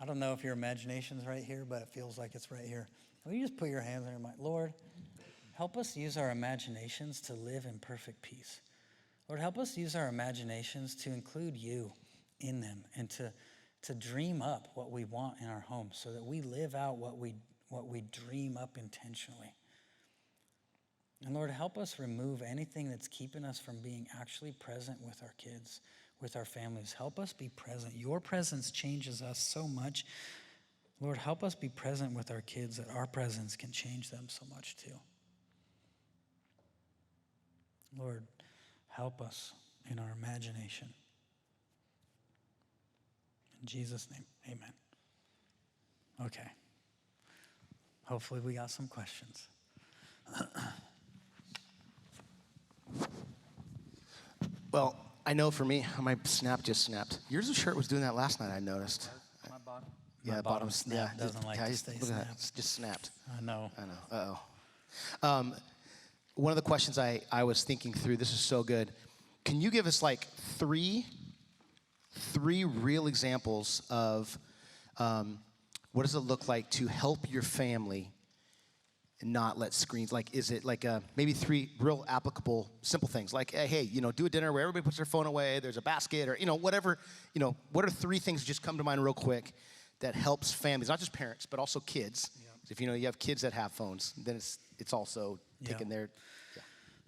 I don't know if your imagination's right here, but it feels like it's right here. Will you just put your hands on your mind? Lord, help us use our imaginations to live in perfect peace. Lord, help us use our imaginations to include you in them and to dream up what we want in our home so that we live out what we dream up intentionally. And Lord, help us remove anything that's keeping us from being actually present with our kids, with our families. Help us be present. Your presence changes us so much. Lord, help us be present with our kids that our presence can change them so much too. Lord, help us in our imagination. In Jesus' name, amen. Okay. Hopefully we got some questions. Well, I know for me, my snap just snapped. Yours shirt was doing that last night, I noticed. My bottom snap doesn't like to stay look at snapped. that, just snapped. I know. Uh-oh. One of the questions I was thinking through, this is so good. Can you give us like three real examples of what does it look like to help your family and not let screens, like, is it like maybe three real applicable, simple things, like, hey, do a dinner where everybody puts their phone away, there's a basket, or, whatever, what are three things that just come to mind real quick that helps families, not just parents, but also kids? Yeah. If you have kids that have phones, then it's also taking their,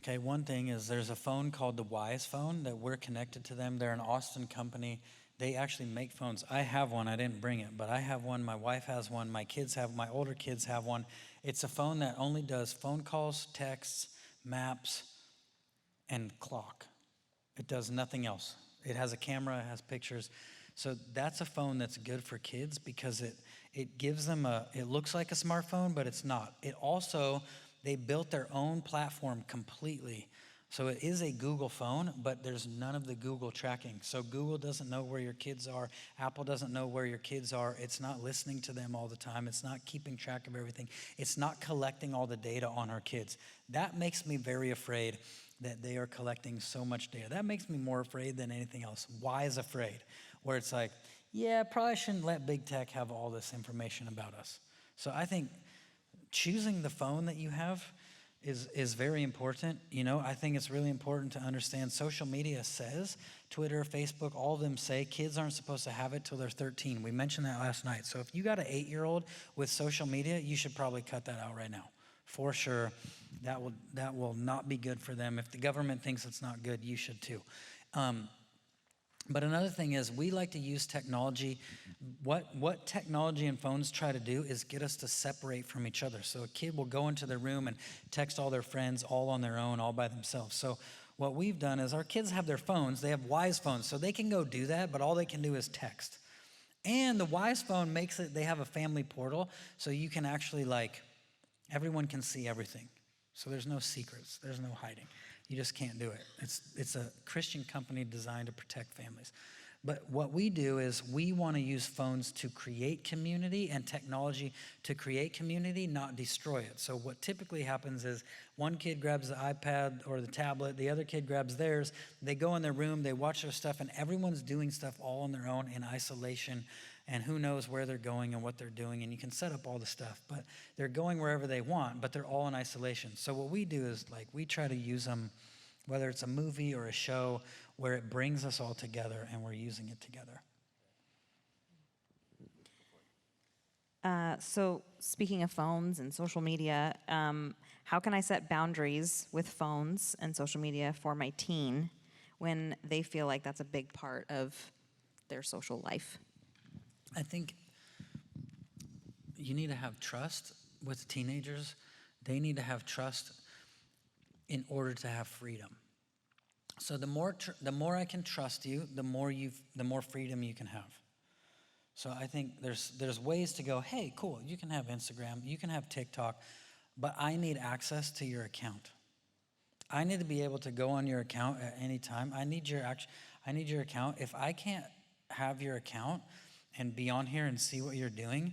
Okay, one thing is there's a phone called the Wise phone that we're connected to them. They're an Austin company. They actually make phones. I have one. I didn't bring it, but I have one. My wife has one. My older kids have one. It's a phone that only does phone calls, texts, maps, and clock. It does nothing else. It has a camera, it has pictures. So that's a phone that's good for kids because it gives them it looks like a smartphone, but it's not. It also, they built their own platform completely. So it is a Google phone, but there's none of the Google tracking. So Google doesn't know where your kids are. Apple doesn't know where your kids are. It's not listening to them all the time. It's not keeping track of everything. It's not collecting all the data on our kids. That makes me very afraid that they are collecting so much data. That makes me more afraid than anything else. Why is afraid? Where it's like, yeah, probably shouldn't let big tech have all this information about us. So I think choosing the phone that you have is very important. I think it's really important to understand social media says, Twitter, Facebook, all of them say kids aren't supposed to have it till they're 13. We mentioned that last night. So if you got an 8-year-old with social media, you should probably cut that out right now. For sure, that will not be good for them. If the government thinks it's not good, you should too. But another thing is we like to use technology. What technology and phones try to do is get us to separate from each other. So a kid will go into their room and text all their friends all on their own, all by themselves. So what we've done is our kids have their phones. They have Wise phones, so they can go do that, but all they can do is text. And the Wise phone makes it, they have a family portal, so you can actually everyone can see everything. So there's no secrets, there's no hiding. You just can't do it. It's a Christian company designed to protect families. But what we do is we want to use phones to create community and technology to create community, not destroy it. So what typically happens is one kid grabs the iPad or the tablet, the other kid grabs theirs, they go in their room, they watch their stuff, and everyone's doing stuff all on their own in isolation. And who knows where they're going and what they're doing, and you can set up all the stuff, but they're going wherever they want, but they're all in isolation. So what we do is we try to use them, whether it's a movie or a show, where it brings us all together and we're using it together. So speaking of phones and social media, how can I set boundaries with phones and social media for my teen when they feel like that's a big part of their social life? I think you need to have trust with teenagers. They need to have trust in order to have freedom. So the more I can trust you, the more freedom you can have. So I think there's ways to go, hey, cool, you can have Instagram, you can have TikTok, but I need access to your account. I need to be able to go on your account at any time. I need your account. If I can't have your account and be on here and see what you're doing,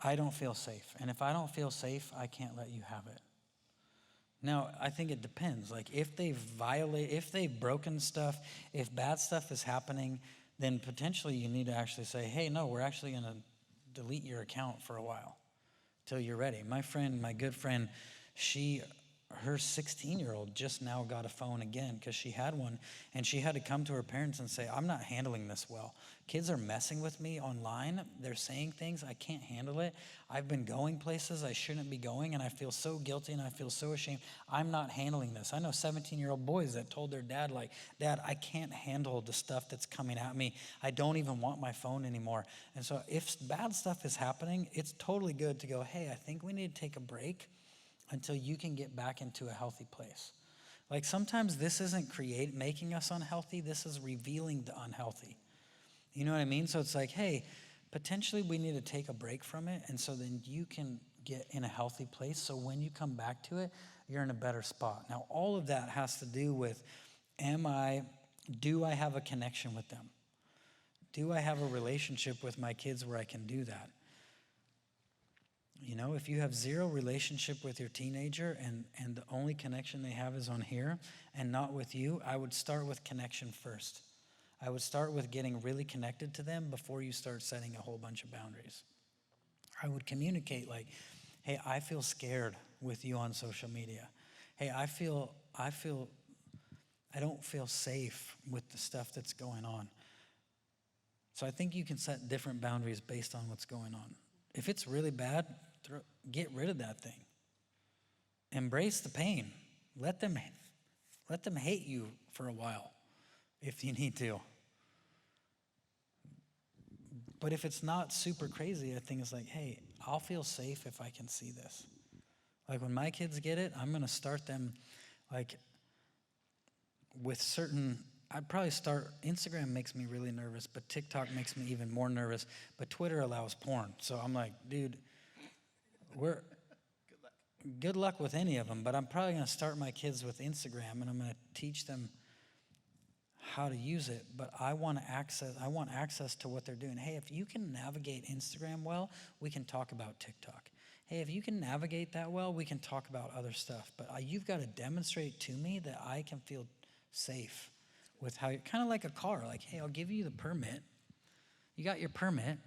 I don't feel safe. And if I don't feel safe, I can't let you have it. Now, I think it depends. Like if they've broken stuff, if bad stuff is happening, then potentially you need to actually say, hey, no, we're actually going to delete your account for a while till you're ready. My good friend, her 16-year-old just now got a phone again because she had one, and she had to come to her parents and say, I'm not handling this well. Kids are messing with me online. They're saying things. I can't handle it. I've been going places I shouldn't be going, and I feel so guilty and I feel so ashamed. I'm not handling this. I know 17-year-old boys that told their dad, like, Dad, I can't handle the stuff that's coming at me. I don't even want my phone anymore. And so if bad stuff is happening, it's totally good to go, hey, I think we need to take a break until you can get back into a healthy place. Like sometimes this isn't making us unhealthy, this is revealing the unhealthy. You know what I mean? So it's like, hey, potentially we need to take a break from it, and so then you can get in a healthy place, so when you come back to it, you're in a better spot. Now, all of that has to do with, do I have a connection with them? Do I have a relationship with my kids where I can do that? You know, if you have zero relationship with your teenager and the only connection they have is on here and not with you, I would start with connection first. I would start with getting really connected to them before you start setting a whole bunch of boundaries. I would communicate like, hey, I feel scared with you on social media. Hey, I don't feel safe with the stuff that's going on. So I think you can set different boundaries based on what's going on. If it's really bad, get rid of that thing. Embrace the pain. Let them hate you for a while if you need to. But if it's not super crazy, I think it's like, hey, I'll feel safe if I can see this. Like when my kids get it, I'm going to start them like with I'd probably start, Instagram makes me really nervous, but TikTok makes me even more nervous, but Twitter allows porn. So I'm like, dude, good luck with any of them, but I'm probably going to start my kids with Instagram, and I'm going to teach them how to use it, but I want access to what they're doing. Hey, if you can navigate Instagram well, we can talk about TikTok. Hey, if you can navigate that well, we can talk about other stuff, but you've got to demonstrate to me that I can feel safe with how you're kind of like a car. Like, hey, I'll give you the permit. You got your permit,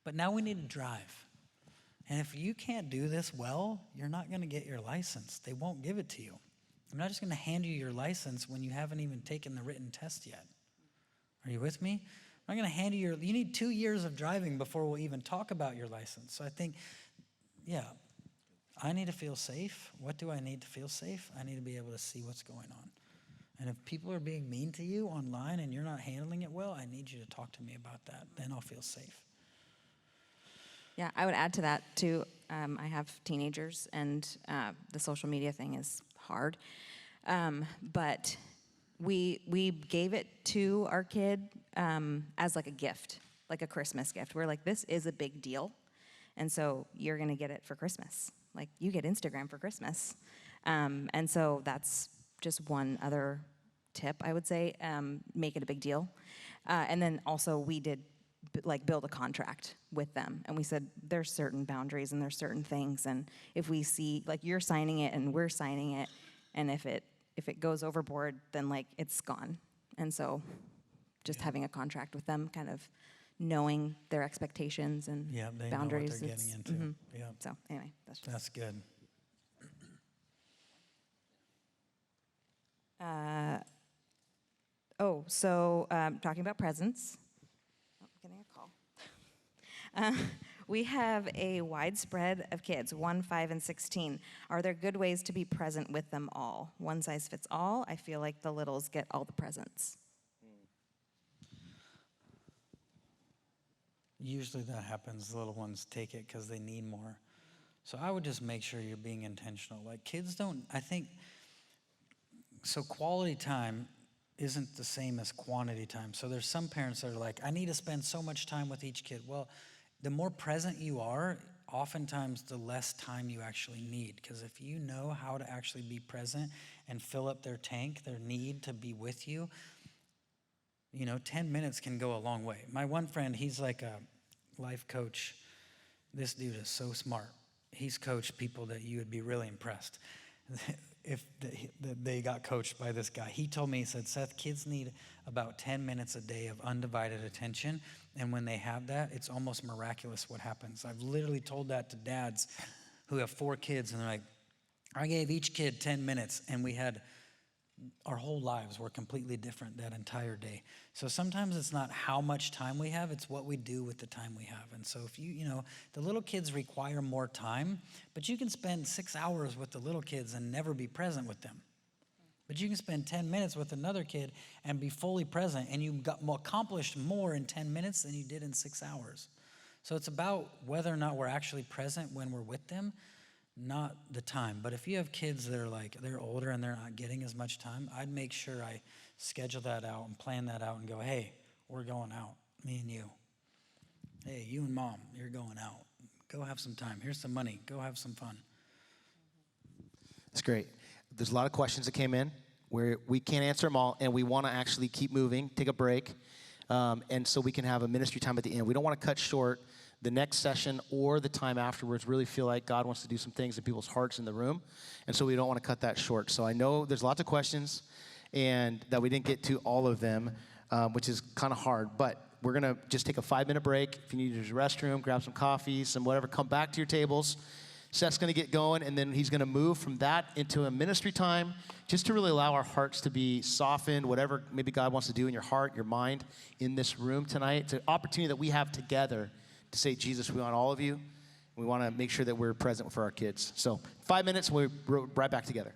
but now we need to drive. And if you can't do this well, you're not going to get your license. They won't give it to you. I'm not just going to hand you your license when you haven't even taken the written test yet. Are you with me? I'm not going to hand you you need 2 years of driving before we'll even talk about your license. So I think, yeah, I need to feel safe. What do I need to feel safe? I need to be able to see what's going on. And if people are being mean to you online and you're not handling it well, I need you to talk to me about that. Then I'll feel safe. Yeah, I would add to that too. I have teenagers, and the social media thing is hard. But we gave it to our kid as like a gift, like a Christmas gift. We're like, this is a big deal, and so you're gonna get it for Christmas. Like you get Instagram for Christmas, and so that's just one other tip I would say. Make it a big deal, and then also we did build a contract with them, and we said there's certain boundaries and there's certain things, and if we see like you're signing it and we're signing it, and if it goes overboard, then like it's gone. And so just having a contract with them, kind of knowing their expectations and they boundaries. know what they're getting into. Mm-hmm. Yeah. So anyway, That's good. Talking about presents. Oh, I'm getting a call. We have a wide spread of kids, 1, 5, and 16. Are there good ways to be present with them all? One size fits all. I feel like the littles get all the presents. Usually that happens. The little ones take it because they need more. So I would just make sure you're being intentional. Like kids don't, I think, so quality time isn't the same as quantity time. So there's some parents that are like, I need to spend so much time with each kid. Well, the more present you are, oftentimes the less time you actually need. Because if you know how to actually be present and fill up their tank, their need to be with you, 10 minutes can go a long way. My one friend, he's like a life coach. This dude is so smart. He's coached people that you would be really impressed if they got coached by this guy. He told me, he said, Seth, kids need about 10 minutes a day of undivided attention. And when they have that, it's almost miraculous what happens. I've literally told that to dads who have 4 kids, and they're like, I gave each kid 10 minutes, and we had our whole lives were completely different that entire day. So sometimes it's not how much time we have, it's what we do with the time we have. And so if the little kids require more time, but you can spend 6 hours with the little kids and never be present with them. But you can spend 10 minutes with another kid and be fully present, and you accomplished more in 10 minutes than you did in 6 hours. So it's about whether or not we're actually present when we're with them, not the time. But if you have kids that are like, they're older and they're not getting as much time, I'd make sure I schedule that out and plan that out and go, hey, we're going out, me and you. Hey, you and mom, you're going out. Go have some time. Here's some money. Go have some fun. That's great. There's a lot of questions that came in where we can't answer them all, and we want to actually keep moving, take a break, and so we can have a ministry time at the end. We don't want to cut short the next session or the time afterwards. Really feel like God wants to do some things in people's hearts in the room, and so we don't want to cut that short. So I know there's lots of questions and that we didn't get to all of them, which is kind of hard, but we're going to just take a 5-minute break. If you need to use the restroom, grab some coffee, some whatever, come back to your tables. Seth's going to get going, and then he's going to move from that into a ministry time just to really allow our hearts to be softened, whatever maybe God wants to do in your heart, your mind, in this room tonight. It's an opportunity that we have together to say, Jesus, we want all of you. We want to make sure that we're present for our kids. So 5 minutes, we'll be right back together.